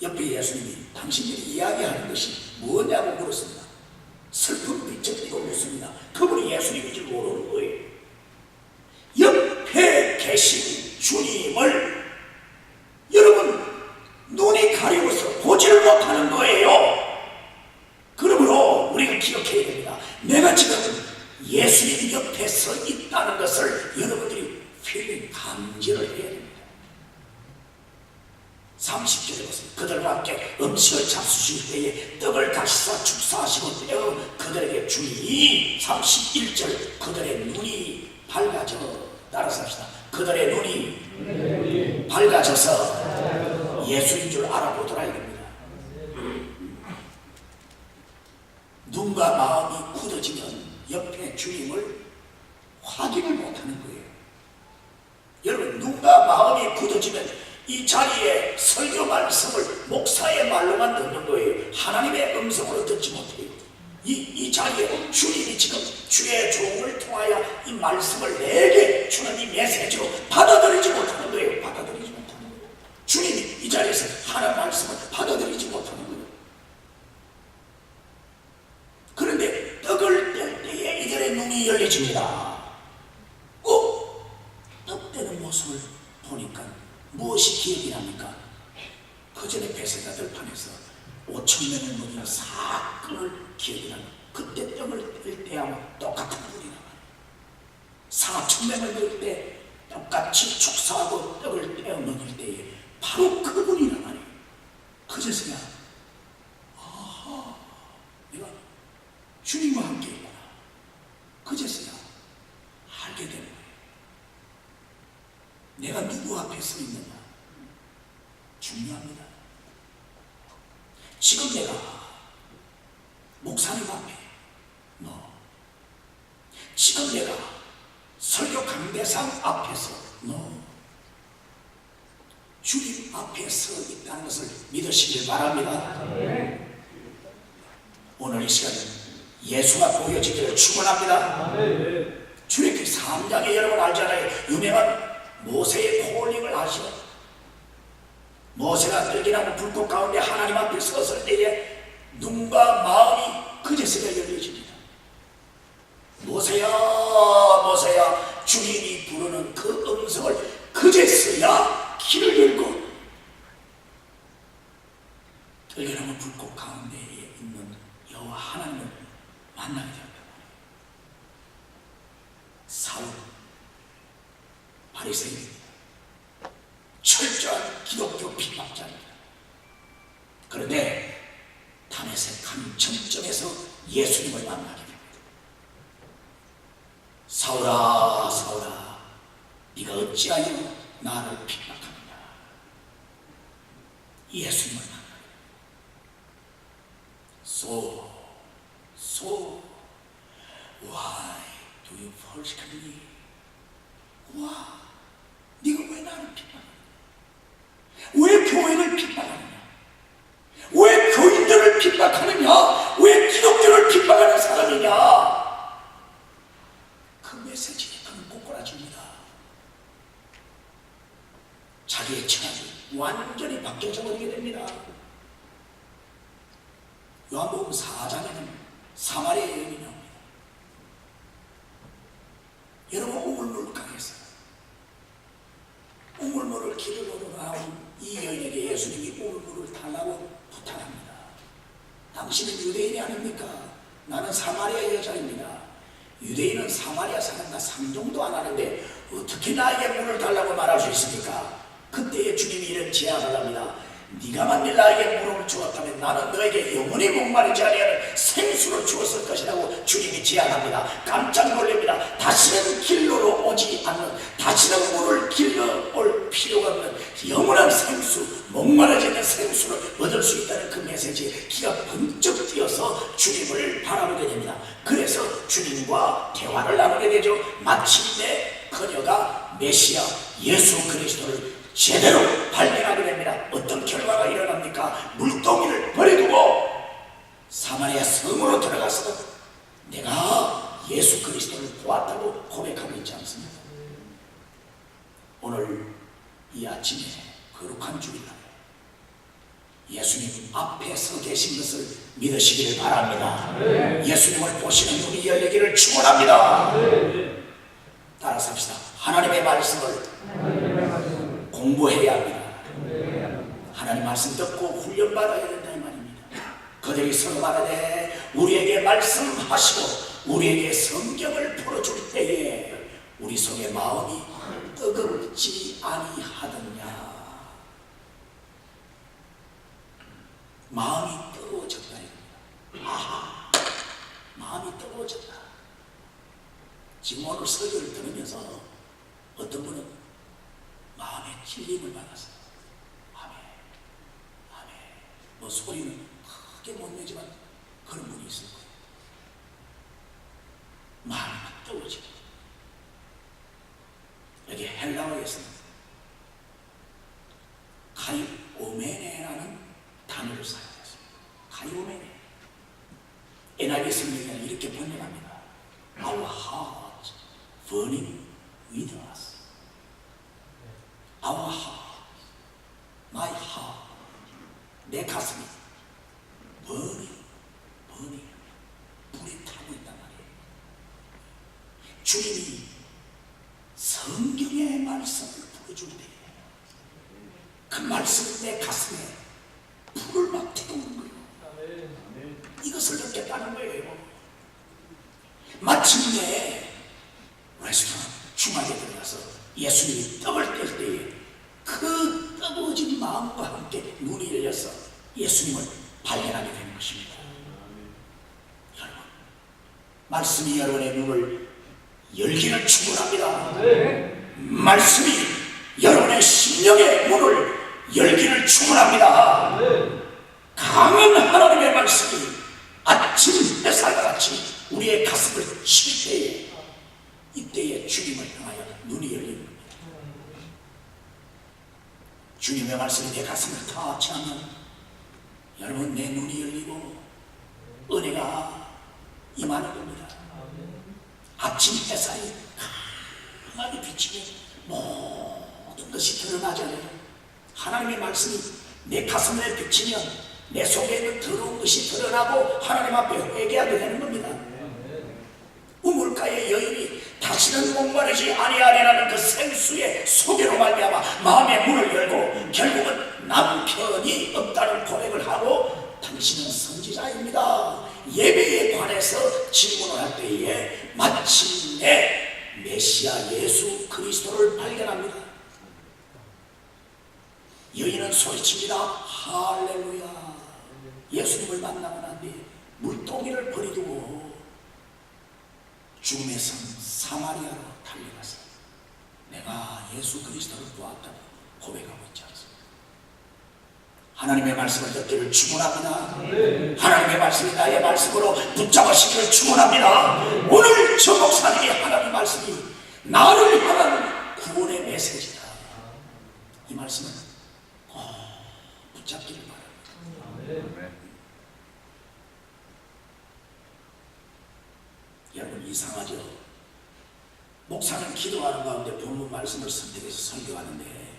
옆에 예수님이 당신들이 이야기하는 것이 뭐냐고 물었습니다. 슬픈 빛을 띠고 묻습니다. 그분이 예수님인 줄 모르는 거예요. 옆에 계신 주님을 여러분 눈이 가리워서 보지를 못하는 거예요. 그러므로 우리가 기억해야 됩니다. 내가 지금 예수님 옆에 서 있다는 것을 여러분들이 필히 감지를 해야 됩니다. 30절에 보세요. 그들과 함께 음식을 잡수실 때에 떡을 다시사 축사하시고 떼어 그들에게 주니, 31절, 그들의 눈이 밝아져. 따라서 합시다. 그들의 눈이 밝아져서 예수인 줄 알아보더라 이겁니다. 눈과 마음이 굳어지면 옆에 주님을 확인을 못하는 거예요. 여러분, 눈과 마음이 굳어지면 이 자리에 설교 말씀을 목사의 말로만 듣는 거예요. 하나님의 음성으로 듣지 못해요. 이 자리에 주님이 지금 주의 종을 통하여 이 말씀을 내게 주는 이 메시지로 받아들이지 못하는 거예요. 받아들이지 못하는 거예요. 주님이 이 자리에서 하나님 말씀을 받아들이지 못하는 거예요. 그런데 떡을 뗄 때에 이들의 눈이 열려집니다. 떡 떼는 모습을 보니까 무엇이 기억이 납니까? 그 전에 베세다 들판에서 5,000명을 먹인 사건을 기억이 나요. 그때 떡을 뗄 때하고 똑같은 분이 나와요. 4,000명을 먹일 때 똑같이 축사하고 떡을 떼어 먹일 때에 바로 그분이 나와요. 그제서야 내가 주님과 함께 있구나. 그제서야 알게 되는 거예요. 내가 누구 앞에 서 있느냐 중요합니다. 지금 내가 목사님 앞에, 지금 내가 설교 강대상 앞에서, 주님 앞에 서 있다는 것을 믿으시길 바랍니다. 오늘 이 시간은 예수가 보여지기를 축원합니다. 출애굽기 3장에 여러분 알잖아요. 유명한 모세의 콜링을 아시죠? 모세가 들기나무 불꽃 가운데 하나님 앞에 섰을 때에 눈과 마음이 그제서야 열려집니다. 모세야 모세야, 주님이 부르는 그 음성을 그제서야 귀를 열고 들기나무 불꽃 가운데에 있는 여호와 하나님을 만나게 되었다. 사울 바리새인입니다. 철저한 기독교 핍박자입니다. 그런데 다메섹 한 정점에서 예수님을 만나게 됩니다. 사울아 사울아, 네가 어찌하여 나를 핍박하느냐. 예수님을 만나요. So why do you persecute me? 와, 네가 왜 나를 핍박하느냐? 왜 교회를 핍박하느냐? 왜 교인들을 핍박하느냐? 왜 기독교를 핍박하는 사람이냐? 그 메시지에 그는 꼬꾸라집니다. 자기의 철학이 완전히 바뀌어져 버리게 됩니다. 요한복음 4장에는 사마리아 여인이 나옵니다. 여러분, 우물물 강에서 우물물을 길을 나온 이 여인에게 예수님이 우물물을 달라고 부탁합니다. 당신은 유대인이 아닙니까? 나는 사마리아 여자입니다. 유대인은 사마리아 사람과 상종도 안 하는데 어떻게 나에게 물을 달라고 말할 수 있습니까? 그때에 주님이 이런 제안을 합니다. 네가 만일 나에게 물음을 주었다면 나는 너에게 영원히 목마르지 아니하는 생수를 주었을 것이라고 주님이 제안합니다. 깜짝 놀랍니다. 다시는 길로로 오지 않는, 다시는 물을 길러 올 필요가 없는 영원한 생수, 목마르지 않는 생수를 얻을 수 있다는 그 메시지에 기가 번쩍 뛰어서 주님을 바라보게 됩니다. 그래서 주님과 대화를 나누게 되죠. 마침내 그녀가 메시아 예수 그리스도를 제대로 발견하게 됩니다. 어떤 결과가 일어납니까? 물동이를 버려두고 사마리아 성으로 들어가서 내가 예수 그리스도를 보았다고 고백하고 있지 않습니까? 오늘 이 아침에 거룩한 주일날 예수님 앞에 서 계신 것을 믿으시기를 바랍니다. 예수님을 보시는 눈이 열리기를 축원합니다. 따라서 합시다. 하나님의 말씀을 공부해야 합니다. 하나님 말씀 듣고 훈련받아야 된다 이 말입니다. 그들이 서로 말하되 우리에게 말씀하시고 우리에게 성경을 풀어줄 때에 우리 속의 마음이 뜨겁지 아니하더냐. 마음이 뜨거워졌다 이겁니다. 아하, 마음이 뜨거워졌다. 지금 오늘 설교를 들으면서 어떤 분은 마음의 찔림을 받았어요. 아멘, 아멘. 뭐 소리는 크게 못 내지만 그런 분이 있을 거예요. 마음이 막 뜨거워지고. 여기 헬라어에서는 카이오메네라는 단어를 사용했습니다. 카이오메네. NIV 성경에는 이렇게 번역합니다. Our heart burning with us. Our heart, my heart, 내 가슴이 burning, 불이 타고 있단 말이에요. 주님이 성경의 말씀을 보여줄 때 그 말씀이 내 가슴에 불을 막 태우는 거예요. 이것을 느꼈다는 거예요. 마침내 레스토랑 중앙에 들어가서 예수님이 떡을 뗄 때에 그 뜨거워진 마음과 함께 눈이 열려서 예수님을 발견하게 되는 것입니다. 여러분, 말씀이 여러분의 눈을 열기를 축원합니다. 말씀이 여러분의 심령의 문을 열기를 축원합니다. 강한 하나님의 말씀이 아침 햇살과 같이 우리의 가슴을 칠 때에 이때에 주님을 향하여 눈이 열리는 겁니다. 주님의 말씀이 내 가슴을 터치하면 여러분 내 눈이 열리고 은혜가 임하는 겁니다. 아침 햇살이 강하게 비치면 모든 것이 드러나잖아요. 하나님의 말씀이 내 가슴에 비치면 내 속에 있는 더러운 것이 드러나고 하나님 앞에 회개하게 되는 겁니다. 우물가의 여인이 다시는 목마르지 아니하리라는 그 생수의 소개로 말미암아 마음의 문을 열고 결국은 남편이 없다는 고백을 하고 당신은 선지자입니다. 예배에 관해서 질문을 할 때에 마침내 메시아 예수 그리스도를 발견합니다. 여인은 소리칩니다. 할렐루야. 예수님을 만나고 난 뒤에 물동이를 버리두고 죽음의 성 사마리아로 달려가서 내가 예수 그리스도를 보았다고 고백하고 있지 않습니까? 하나님의 말씀을 듣기를 축원합니다. 하나님의 말씀이 나의 말씀으로 붙잡으시기를 축원합니다. 오늘 저 목사님이 하나님의 말씀이 나를 향한 구원의 메시지다. 이 말씀은 붙잡기를 바랍니다. 여러분 이상하죠? 목사는 기도하는 가운데 본문 말씀을 선택해서 설교하는데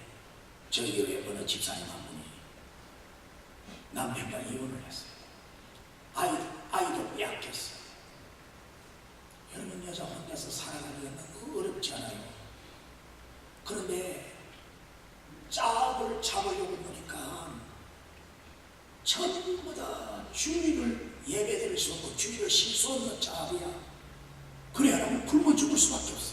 저희 교회 어느 집사님 한 분이 남편과 이혼을 했어요. 아이도 약했어요. 여러분 여자 혼자서 살아가기가 너무 어렵지 않아요? 그런데 짝을 잡으려고 보니까 전부 다 주일을 예배드릴 수 없고 주일을 쉴 수 없는 짝이야. 그래야 하면 굶어 죽을 수밖에 없어.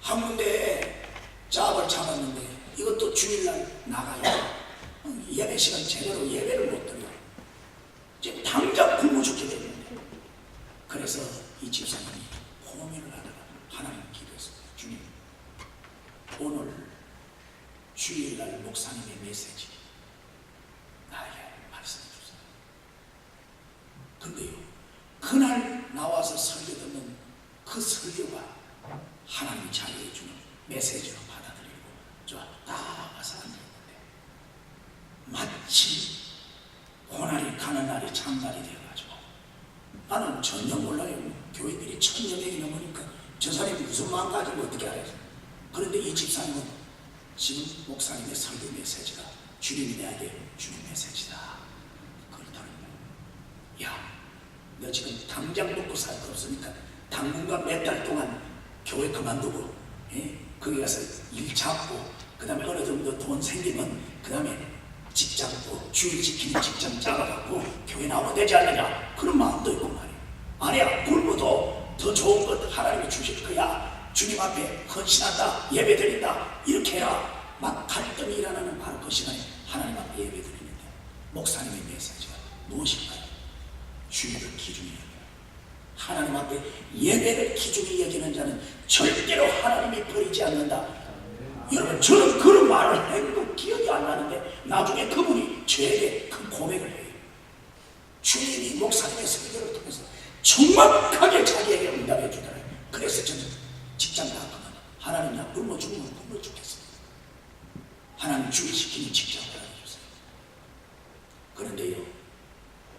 한 군데 짝을 잡았는데 이것도 주일날 나가요. 예배 시간 제대로 예배를 못 드려. 지금 당장 굶어 죽게 됐는데. 그래서 이 집사님이 고민을 하다가 하나님 기도했습니다. 주님, 오늘 주일날 목사님의 메시지 나에게 말씀해 주세요. 근데요, 그날 나와서 설교 듣는 그 설교가 하나님이 자기해 주는 메시지로 받아들이고 저 나가서 앉아있는데 마치 고날이 가는 날이 장날이 되어가지고 나는 전혀 몰라요. 교인들이 1000여 명이 넘으니까 저 사람이 무슨 마음 가지고 어떻게 알아요. 그런데 이 집사님은 지금 목사님의 설교 메시지가 주님이 내게 주는 메시지다. 그렇다는 거예요. 야, 너 지금 당장 먹고 살 거 없으니까 당분간 몇 달 동안 교회 그만두고 거기 가서 일 잡고 그 다음에 어느 정도 돈 생기면 그 다음에 직장 또 주일 지키는 직장 잡아갖고 교회 나오면 되지 않느냐, 그런 마음도 있고 말이야. 아니야, 굶어도 더 좋은 것 하나님이 주실 거야. 주님 앞에 헌신한다, 예배 드린다, 이렇게 해라. 막 갈등이 일어나는 바로 그 시간에 하나님 앞에 예배 드리는데 목사님의 메시지가 무엇일까요? 주일을 기준이 여겨요. 하나님 앞에 예배를 기준이 여기는 자는 절대로 하나님이 버리지 않는다. 여러분, 저는 그런 말을 한 거 기억이 안 나는데 나중에 그분이 저에게 그 고백을 해요. 주님이 목사님의 설교를 통해서 정확하게 자기에게 응답해 주더라고요. 그래서 저는 직장 나가면 하나님 나 굶어 죽으면 굶어 죽겠습니다. 하나님 주일 시키는 직장을 해주세요. 그런데요,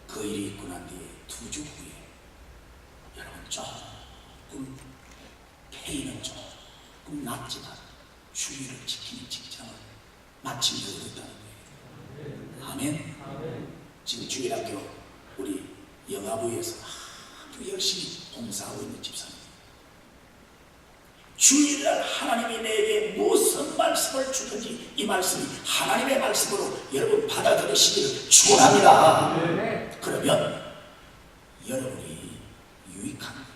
그 일이 있고 난 뒤에 2주 후에 여러분 조금 페이는 조금 낮지만 주의를 지키는 직장을 마침내 얻었다는 거예요. 아멘. 지금 주일학교 우리 영화부에서 아주 열심히 봉사하고 있는 집사님, 주일날 하나님이 내게 무슨 말씀을 주든지 이 말씀이 하나님의 말씀으로 여러분 받아들이시기를 축원합니다. 그러면 여러분이 유익한 거예요.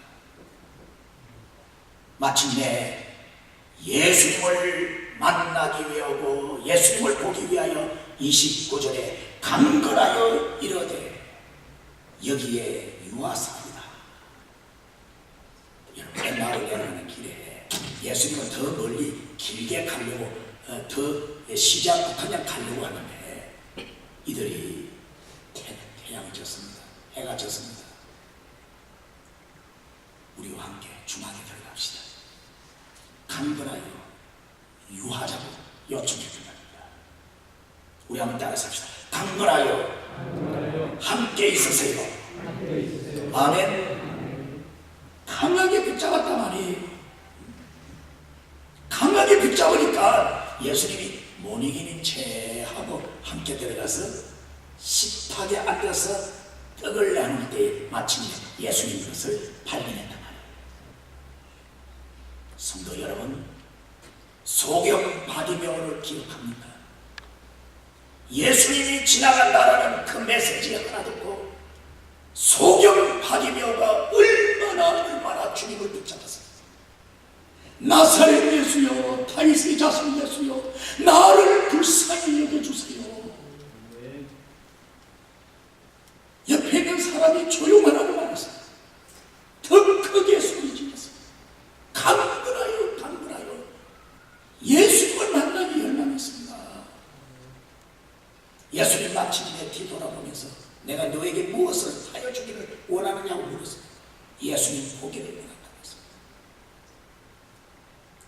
마침내 예수님을 만나기 위하고 예수님을 보기 위하여 29절에 강건하여 이르되 여기에 유하사이다. 여러분, 옛날에 내려가는 길에 예수님은 더 멀리 길게 가려고 더 시작 북한양 가려고 하는데 이들이 태양이 졌습니다. 해가 졌습니다. 우리와 함께 주막에 들어갑시다. 강건하여 유하자고 요청해 줍니다. 우리 한번 따라서 합시다. 강건하여 함께 있으세요. 아멘. 강하게 붙잡았단 말이에요. 강하게 붙잡으니까 예수님이 못 이기는 채 하고 함께 들어가서 식탁에 앉아서 떡을 나눌 때 마침내 예수님 것을 발견했단 말이에요. 성도 여러분, 소경 바디메오를 기억합니까? 예수님이 지나간다라는 그 메시지 하나 듣고 소경 바디메오가 얼마나 주님을 붙잡았어요. 나사렛 예수여, 다윗의 자손 예수여, 나를 불쌍히 여겨주세요. 옆에 있는 사람이 조용하라고 말했어요. 더 크게 소리 질렀어요. 강건하여, 강건하여. 예수님을 만나기 열망했습니다. 예수님 마침내 뒤돌아보면서 내가 너에게 무엇을 하여 주기를 원하느냐고 물었어요. 예수님 보기를 원한다고 했습니다.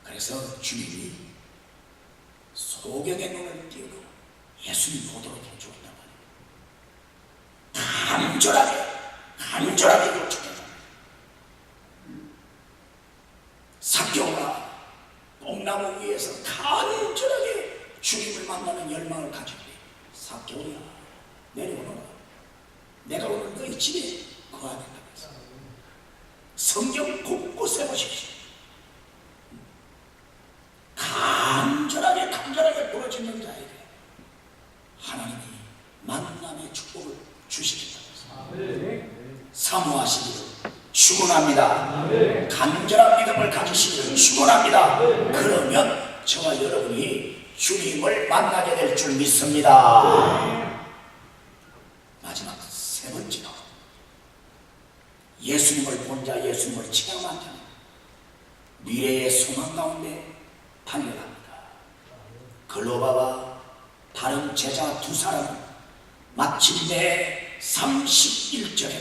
그래서 주님이 소경의 눈을 띄우고 예수님 보도록 해주었단 말이에요. 간절하게 요청했다. 삭개오가 뽕나무 위에서 간절하게 주님을 만나는 열망을 가지고 삭개오야, 내려오너라. 내가 오늘 너희 집에 거하겠다고 했어. 성경 곳곳에 보십시오. 간절하게 부르짖는 자에게 하나님이 만남의 축복을 주시겠다고 했습니다. 사모하시기를 축원합니다. 간절한 믿음을 가지시기를 축원합니다. 그러면 저와 여러분이 주님을 만나게 될 줄 믿습니다. 마지막 세 번째로 예수님을 본 자, 예수님을 체험한 자, 미래의 소망 가운데 달려갑니다. 글로바와 다른 제자 두 사람은 마침내 31절에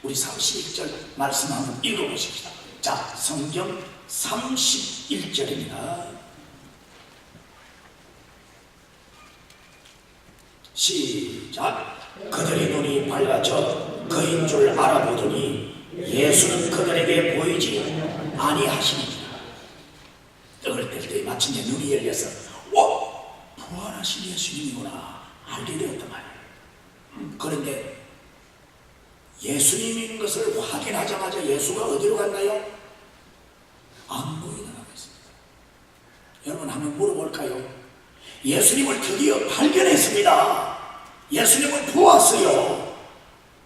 우리 31절 말씀 한번 읽어보십시다. 자, 성경 31절입니다. 시작. 그들의 눈이 밝아져 그인 줄 알아보더니 예수는 그들에게 보이지 아니하시니라. 떡을 뗄 때 마침내 눈이 열려서 부활하신 예수님이구나 알게 되었단 말이에요. 그런데 예수님인 것을 확인하자마자 예수가 어디로 갔나요? 안 보이더라고 했습니다. 여러분 한번 물어볼까요? 예수님을 드디어 발견했습니다. 예수님을 보았어요.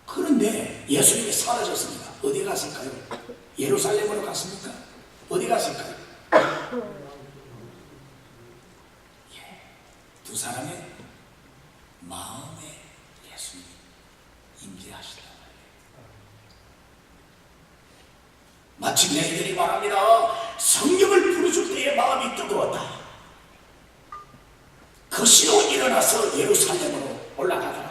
그런데 예수님이 사라졌습니다. 어디 갔을까요? 예루살렘으로 갔습니까? 어디 갔을까요? 두 사람의 마음에 예수님이 임재하시다. 마침내 이들이 말합니다. 성경을 부르실 때의 마음이 뜨거웠다. 그 시로 일어나서 예루살렘으로 올라가더라고요.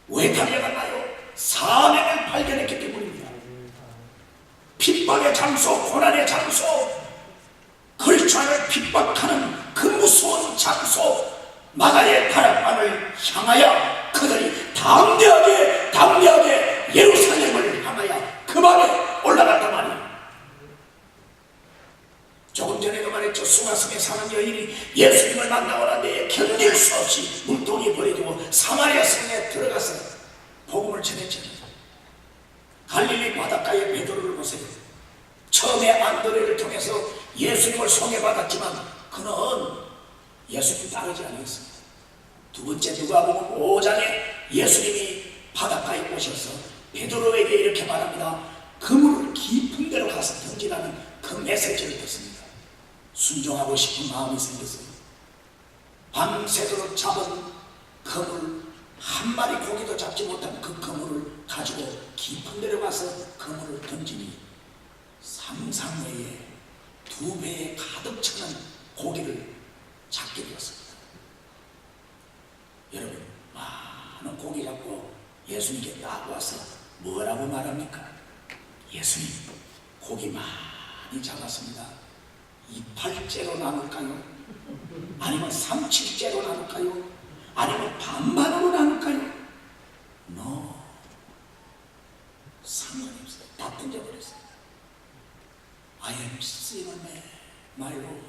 왜 달려갔나요? 사명을 발견했기 때문입니다. 핍박의 장소, 고난의 장소, 크리스찬을 핍박하는 그 무서운 장소 마가의 다락방을 향하여 그들이 담대하게 예루살렘을 향하여 그 밤에 올라갔단 말이에요. 조금 전에도 말했죠. 수가성에 사는 여인이 예수님을 만나오는데 견딜 수 없이 물동이 버려두고 사마리아 성에 들어가서 복음을 전했죠. 갈릴리 바닷가의 베드로를 보세요. 처음에 안드레를 통해서 예수님을 소개받았지만 그는 예수님 따르지 않았습니다. 두 번째 누가복음 5장에 예수님이 바닷가에 오셔서 베드로에게 이렇게 말합니다. 그물을 깊은 데로 가서 던지라는 그 메시지를 듣습니다. 순종하고 싶은 마음이 생겼어요. 밤새도록 잡은 그물, 한 마리 고기도 잡지 못한 그 그물을 가지고 깊은 데로 가서 그물을 던지니 상상 외에 2배에 가득 차는 고기를 잡게 되었습니다. 여러분, 많은 고기 잡고 예수님께 딱 와서 뭐라고 말합니까? 예수님, 고기 많이 잡았습니다. 28제로 나눌까요? 아니면 37제로 나눌까요? 아니면 반반으로 나눌까요? No. 상관이 없어요. 다 던져버렸어요. I am sinner, my Lord.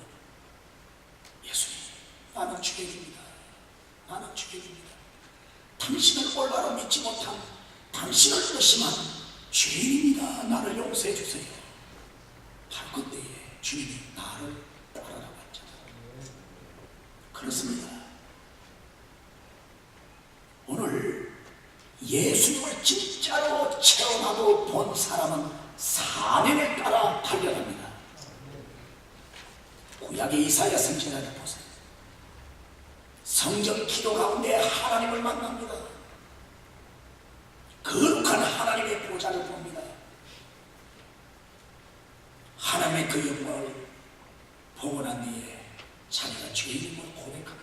예수님, 나는 죄인입니다. 나는 죄인입니다. 당신을 올바로 믿지 못한 당신을 의심한 죄인입니다. 나를 용서해 주세요. 할 그때에 주님이 나를 따라라고 했잖아요. 그렇습니다. 오늘 예수님을 진짜로 체험하고 본 사람은 사명을 따라 달려갑니다. 구약의 이사야 선지자를 보세요. 성전 기도 가운데 하나님을 만납니다. 거룩한 하나님의 보좌를 봅니다. 하나님의 그 영광을 보고 난 뒤에 자기가 죄인임을 고백합니다.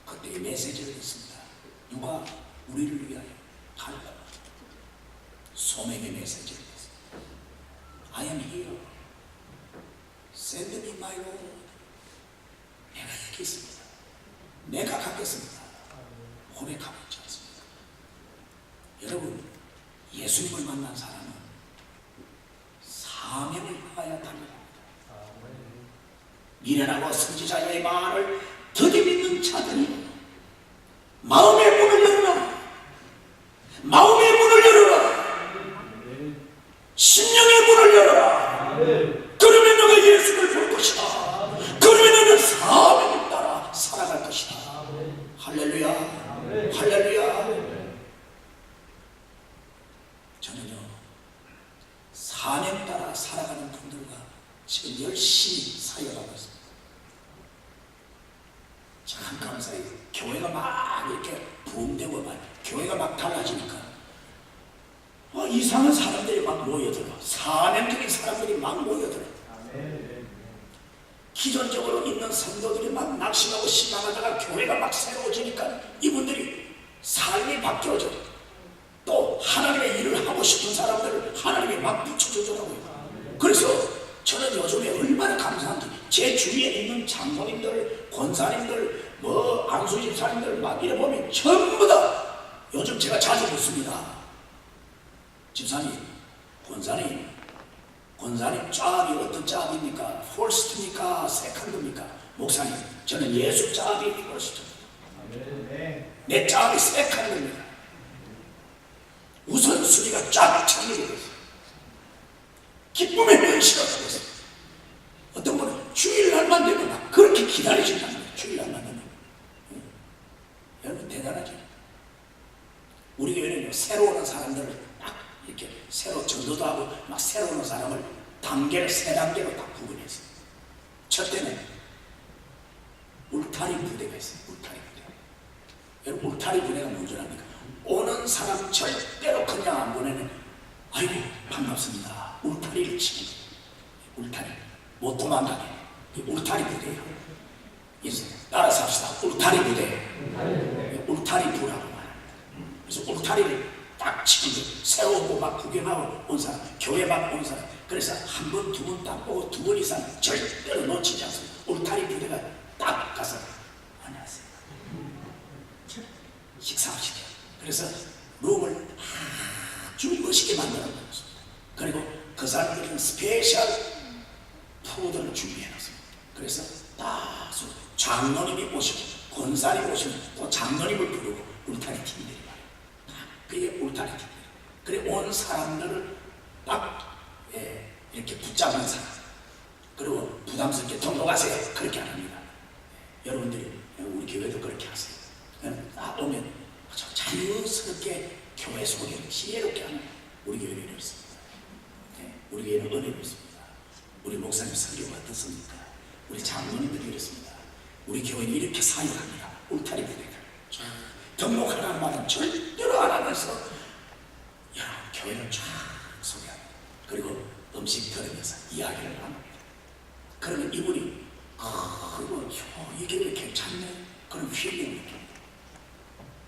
그때 메시지를 듣습니다. 누가 우리를 위하여 달라고 소명의 메시지를 듣습니다. I am here. Send me my Lord. 내가 여기 있습니다. 내가 갖겠습니다. 고백하고 있지 않습니까? 여러분, 예수님을 만난 사람은 사명을 향하여 달려갑니다. 미련하고 선지자의 말을 더디 믿는 자들이 마음의 문을 열어라. 마음의 문을 열어라. 심령의 문을 열어라. 그러면 너가 예수를 볼 것이다. 그러면 너는 사명을 따라 살아갈 것이다. 할렐루야. 할렐루야. 저는요, 사명 따라 살아가는 분들과 지금 열심히 사역하고 있습니다. 참 감사해요. 교회가 막 이렇게 부흥되고 막 교회가 막 달라지니까 이상한 사람들이 막 모여들어. 사명적인 사람들이 막 모여들어. 기존적으로 있는 성도들이 막 낙심하고 실망하다가 교회가 막 새로워지니까 이분들이 삶이 바뀌어져. 또 하나님의 일을 하고 싶은 사람들을 하나님이 막 붙여주더라고요. 그래서 저는 요즘에 얼마나 감사한지 제 주위에 있는 장로님들, 권사님들, 안수집사님들 막 이래 보면 전부 다 요즘 제가 자주 묻습니다. 집사님, 권사님 짭이 어떤 짭입니까? 퍼스트입니까? 세컨드입니까? 목사님, 저는 예수 짭이 퍼스트입니다. 내 짭이 세컨드입니다. 우선순위가 쫙 정리되어 있어요. 기쁨의 명시가 되었어요. 어떤 분은 주일날만 되면 막 그렇게 기다리신다는 거예요. 주일날만 되면. 여러분 대단하죠. 우리 교회는 새로 오는 사람들을 딱 이렇게 새로 전도도 하고 막 새로 오는 사람을 단계를 세 단계로 딱 구분했어요. 첫째는 울타리 부대가 있어요. 울타리 부대. 여러분 울타리 부대가 뭔지 압니까? 오는 사람 절대로 그냥 안 보내는 아이고 반갑습니다. 울타리를 치는 거예요. 울타리 못 도망가게 울타리 부대예요. 그래서 따라서 합시다. 울타리 부대. 울타리 부라고 말합니다. 그래서 울타리를 딱 치는 거예요. 새로 막 구경하고 온 사람, 교회 막 온 사람. 그래서 한 번, 두 번 딱 보고 두 번 이상 절대로 놓치지 않습니다. 울타리 부대가 딱 가서 안녕하세요. 식사하시대요. 그래서 룸을 아주 멋있게 만들어 놓습니다. 그리고 그 사람들은 스페셜 푸드를 준비해 놓습니다. 그래서 딱 장로님이 오시고 권사님이 오시면 또 장로님을 부르고 울타리 팀들이 말이에요. 그게 울타리 팀들. 그래 온 사람들을 딱 이렇게 붙잡는 사람. 그리고 부담스럽게 등록하세요. 그렇게 안 합니다. 여러분들이 우리 교회도 그렇게 하세요. 딱 오면 자유스럽게 교회 소개를 지혜롭게 하는 우리 교회는 이렇습니다. 우리 교회는 은혜가 있습니다. 우리 목사님 설교가 어떻습니까? 우리 장로님들이 이렇습니다. 우리 교회는 이렇게 사역합니다. 울타리 부대가 등록하라는 말은 절대로 안 하면서 여러분 교회를 쫙 소개합니다. 그리고 음식 들으면서 이야기를 합니다. 그러면 이분이 그리고 이 교회 괜찮네. 그럼 힐링을 느낍니다.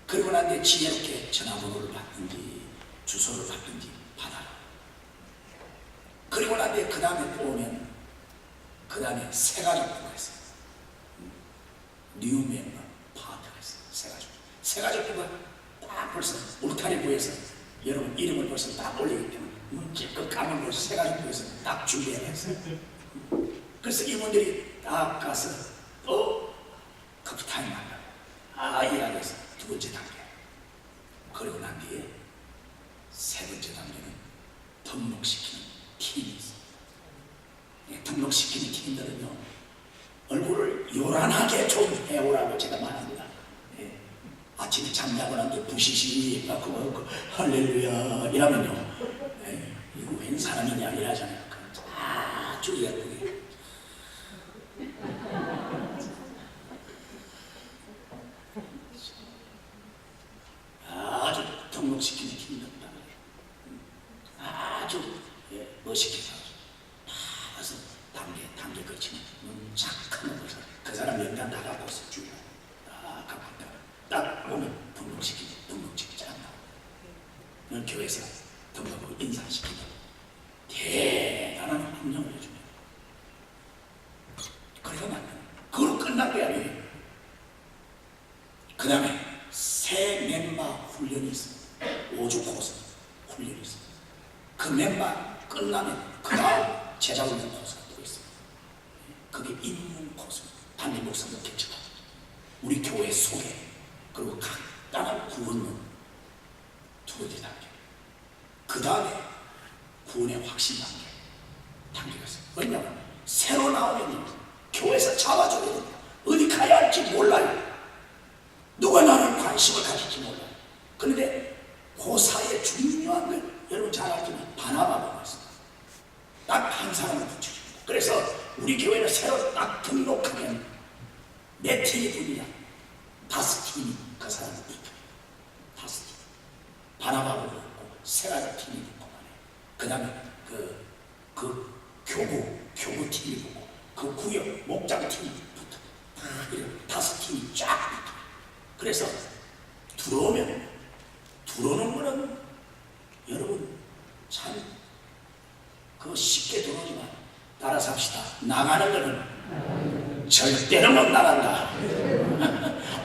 그리고 난 뒤에 지혜롭게 전화번호를 받든지 주소를 받든지 받아라. 그리고 난 뒤에 그 다음에 또 오면 그 다음에 세 가족부가 있어요. 뉴 멤버 파트가 있어요. 세 가족부가 딱 벌써 울타리부에서 여러분 이름을 벌써 딱 올리기 때문에 찔끔 까만 벌써 세 가족부에서 딱 준비해놨어요. 그래서 이분들이 딱 가서 또 커피타임 한다고 이야기해서 두 번째 단계. 그리고 난 뒤에 세 번째 단계는 등록시키는 팀이 있어요. 등록시키는 팀들은요, 얼굴을 요란하게 좀 해오라고 제가 말합니다. 아침에 잠자고 난 뒤에 부시시 하고 할렐루야 이러면요, 이거 웬 사람이냐 이러잖아요. 아주 예쁘게. 아주 등록시키는 힘들다. 아주 멋있게 다 가서 단계 거치는 착한 것을 그 사람 명단 다 갖고 있어. 주요 다 갖고 있다. 딱 오면 등록시키지 않나. 넌 교회에서 등록하고 인사시키고 대단한 훈련을 해줍니다. 그래서 맞는 그걸로 끝난 게 아니에요. 그 다음에 새 멤버 훈련이 있어요. 5주 코스 훈련이 있어요. 그 멤버 끝나면 그 다음 제자훈련 코스가 또 있어요. 그게 입문 코스. 담임 목사님 개척하고 우리 교회 소개 그리고 간단한 구원론 두 번째 단계. 그 다음에 구원의 확신 단계가 있어요. 왜냐하면 새로 나오면 교회에서 잡아줘야 됩니다. 어디 가야 할지 몰라요. 누가 나를 관심을 가질지 몰라요. 그런데 그 사이에 중요한 걸 여러분 잘 알지만 바나바가 있습니다. 딱 한 사람을 붙여줍니다. 그래서 우리 교회는 새로 딱 등록하면 몇 팀이 분이냐 다섯 팀이 그 사람을 붙어요. 다섯 팀. 바나바를 붙고 세라자 팀이 붙고 그 다음에 그 교구 팀이 붙고 그 구역 목장 팀이 붙어. 다 이렇게 다섯 팀이 쫙 붙어. 그래서 들어오는 거는 여러분 참 쉽게 들어오지만 따라서 합시다. 나가는 거는 절대로 못 나간다.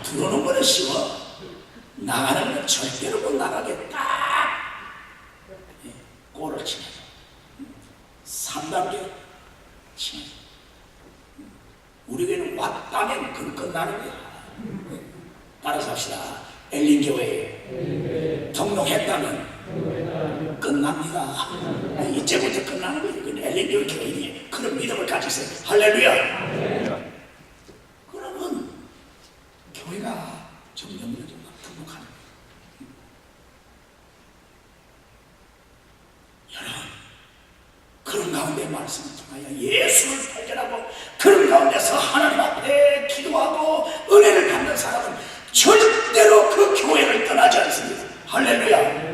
들어오는 거는 쉬워. 나가는 건 절대로 못 나가겠다. 골을 치면서 3단계 치면서 우리 교회는 왔다면 그건 끝나는 거야. 따라서 합시다. 엘린교회에 등록했다면 끝납니다. 이제부터 끝나는 거예요. 그건 엘린교회 교인이 그런 믿음을 가지세요. 할렐루야. 그러면 교회가 점점 등록하는 거예요. 여러분 그런 가운데 말씀을 통하여 예수를 발견하고 그런 가운데서 하나님 앞에 기도하고 은혜를 받는 사람은 절대로 그 교회를 떠나지 않습니다. 할렐루야.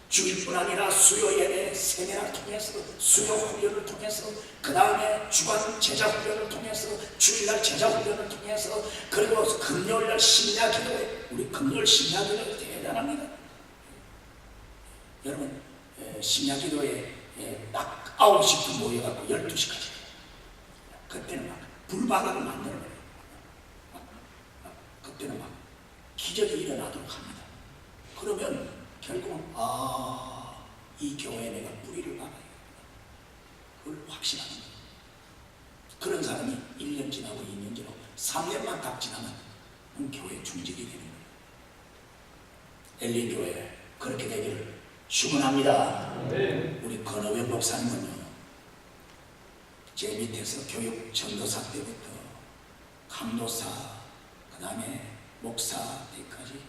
주일뿐 아니라 수요 예배 세미나를 통해서 수요 훈련을 통해서 그 다음에 주간 제자 훈련을 통해서 주일날 제자 훈련을 통해서 그리고 금요일날 심야 기도회 우리 금요일 심야 기도회 대단합니다. 여러분 심야 기도회 딱 9시부터 모여갖고 12시까지 그때는 막 불바다를 만들어내요. 그때는 막 기적이 일어나도록 합니다. 그러면 결국은 이 교회에 내가 뿌리를 박아야 그걸 확신하는 거예요. 그런 사람이 1년 지나고 2년 지나고 3년만 딱 지나면 교회 중직이 되는 거예요. 엘린 교회 그렇게 되기를 축원합니다. 우리 건어회 목사님은요 제 밑에서 교육 전도사 때부터 감도사 그 다음에 목사 때까지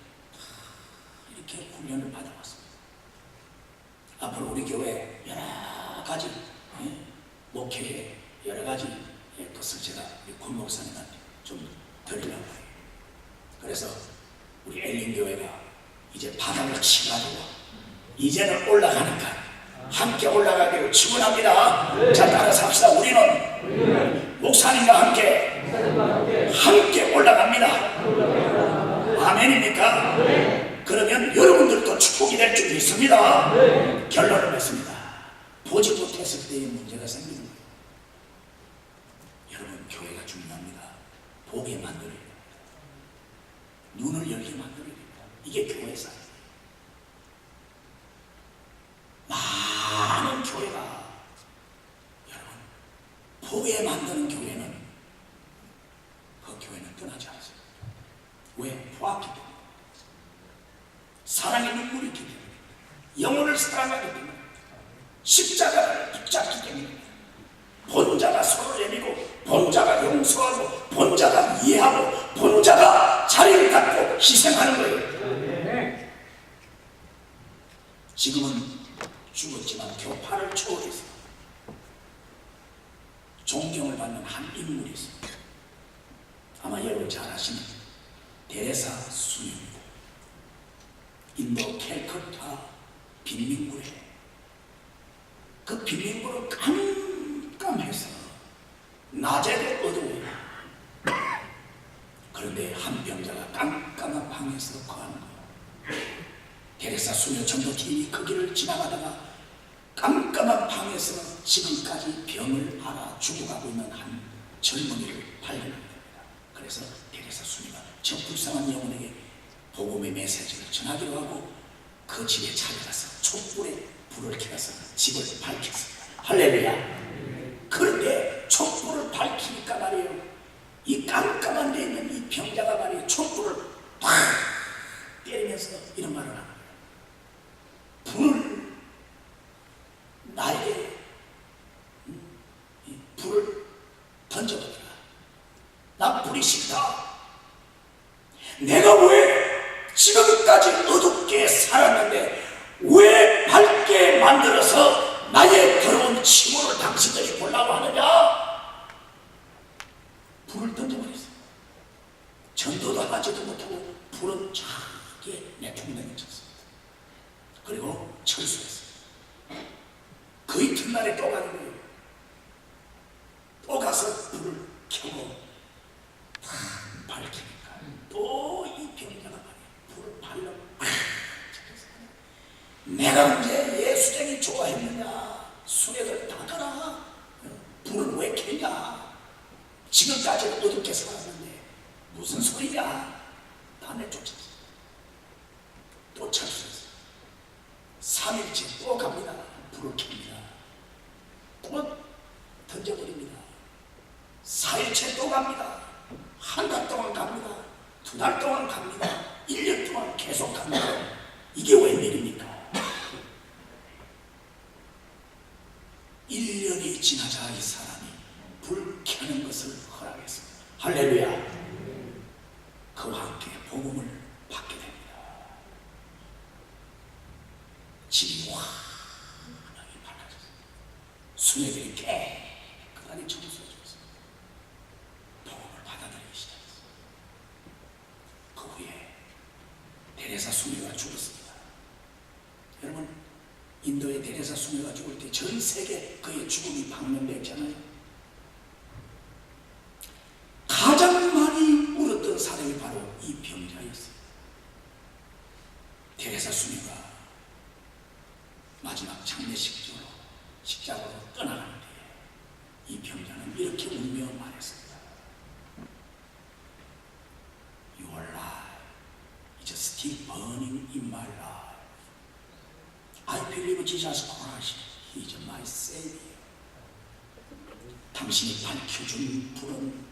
이렇게 훈련을 받아왔습니다. 앞으로 우리 교회 여러 가지 목회에 여러 가지 것을 제가 우리 권 목사님한테 좀 드리려고 해요. 그래서 우리 엘린 교회가 이제 바닥을 치가지고 이제는 올라가니까 함께 올라가기를 축원합니다. 자 따라서 합시다. 우리는 목사님과 함께 올라갑니다. 아멘입니까? 그러면 여러분들도 축복이 될 줄 믿습니다. 결론을 맺습니다. 보지 못했을 때의 문제가 생기는 거예요. 여러분 교회가 중요합니다. 보게 만들어야 됩니다. 눈을 열게 만들어야 됩니다. 이게 교회 사역. 많은 교회가 여러분 보게 만드는 교회는 그 교회는 떠나지 않습니다. 왜? 포악기 때문에 사랑의 눈물이 있기 때문에 영혼을 사랑하기 때문에 십자가를 붙잡기 때문에 본자가 서로 예비고 본자가 용서하고 본자가 이해하고 본자가 자리를 갖고 희생하는 거예요. 지금은 죽었지만 교파를 초월해서 존경을 받는 한 인물이 있습니다. 아마 여러분 잘 아시는 데레사 수녀입니다. 인도 캘커타 빈민굴에 그 빈민굴은 깜깜해서 낮에도 어두워요. 그런데 한 병자가 깜깜한 방에서 거하는 거예요. 데레사 수녀 전도팀이 그 길을 지나가다가 깜깜한 방에서 지금까지 병을 앓아 죽어가고 있는 한 젊은이를 발견합니다. 그래서 데레사 수녀가 저 불쌍한 영혼에게 복음의 메시지를 전하기로 하고 그 집에 찾아가서 촛불에 불을 켜서 집을 밝혔습니다. 할렐루야. 그런데 촛불을 밝히니까 말이에요, 이 깜깜한 데 있는 이 병자가 말이에요, 촛불을 팍 때리면서 이런 말을 합니다. 불을 나에게 불을 던져버리라. 나 불이 싫다. 내가 왜 지금까지 어둡게 살았는데 왜 밝게 만들어서 나의 더러운 침울을 당신들이 보려고 하느냐? 불을 던져버렸어요. 전도도 그리고 철수했어요. 그 이튿날에 또 가는 거예요. 또 가서 불을 켜고 탁 밝히니까 또 이 병자가 말이에요. 불을 발로 내가 언제 예수쟁이 좋아했느냐, 수레들 다 가라, 불을 왜 켜냐, 지금까지 어둡게 살았는데 무슨 소리냐, 다 내쫓았어. 또 철수했어. 3일째 또 갑니다. 불을 켭니다. 또 던져버립니다. 4일째 또 갑니다. 한 달 동안 갑니다. 2달 동안 갑니다. 1년 동안 계속 갑니다. 이게 웬일입니까? 1년이 지나자 이 사람이 불 켜는 것을 허락했습니다. 할렐루야. 그와 함께 복음을 받게 됩니다. 집이 환하게 밝아졌어요. 수녀들이 깨끗하게 청소해줬어요. 복음을 받아들이기 시작했어요. 그 후에 데레사 수녀가 죽었습니다. 여러분, 인도의 데레사 수녀가 죽을 때 전 세계 그의 죽음이 방문됐잖아요. 가장 많이 울었던 사람이 바로 이 병자였어요. 데레사 수녀가 마지막 장례식장으로 떠나가는데 이 병자는 이렇게 울며 말했습니다. Your life is still burning in my life. I believe Jesus Christ is my Savior. 당신이 밝혀준 불은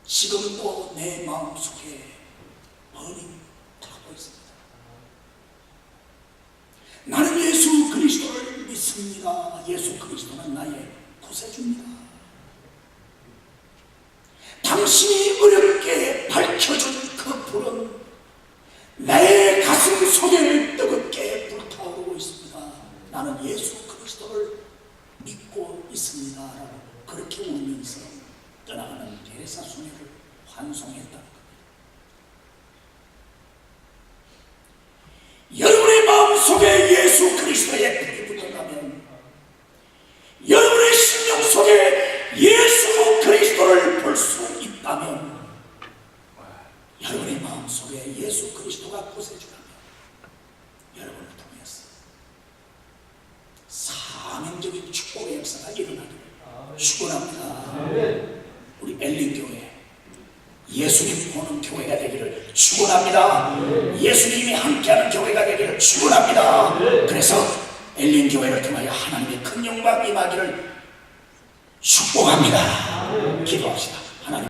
지금도 내 마음속에 버닝하고 있습니다. 나는 예수 그리스도를 믿습니다. 예수 그리스도는 나의 구세주입니다. 당신이 어렵게 밝혀준 그 불은 내 가슴 속에 뜨겁게 불타오르고 있습니다. 나는 예수 그리스도를 믿고 있습니다. 라고 그렇게 울면서 떠나가는 데레사 수녀를 환송했다는 겁니다. 여러분의 마음속에 예수 그리스도의 불이 붙어가면, 여러분의 심령 속에 예수 그리스도를 볼 수 있다면, 여러분의 마음속에 예수 그리스도가 구세주라면 여러분을 통해서 사명적인 축복의 역사가 일어나기를 축원합니다. 우리 엘린교회 예수님 보는 교회가 되기를 축원합니다. 예수님이 함께하는 교회가 되기를 축원합니다. 그래서 엘린교회를 통하여 하나님의 큰 영광 임하기를 축복합니다. 기도합시다.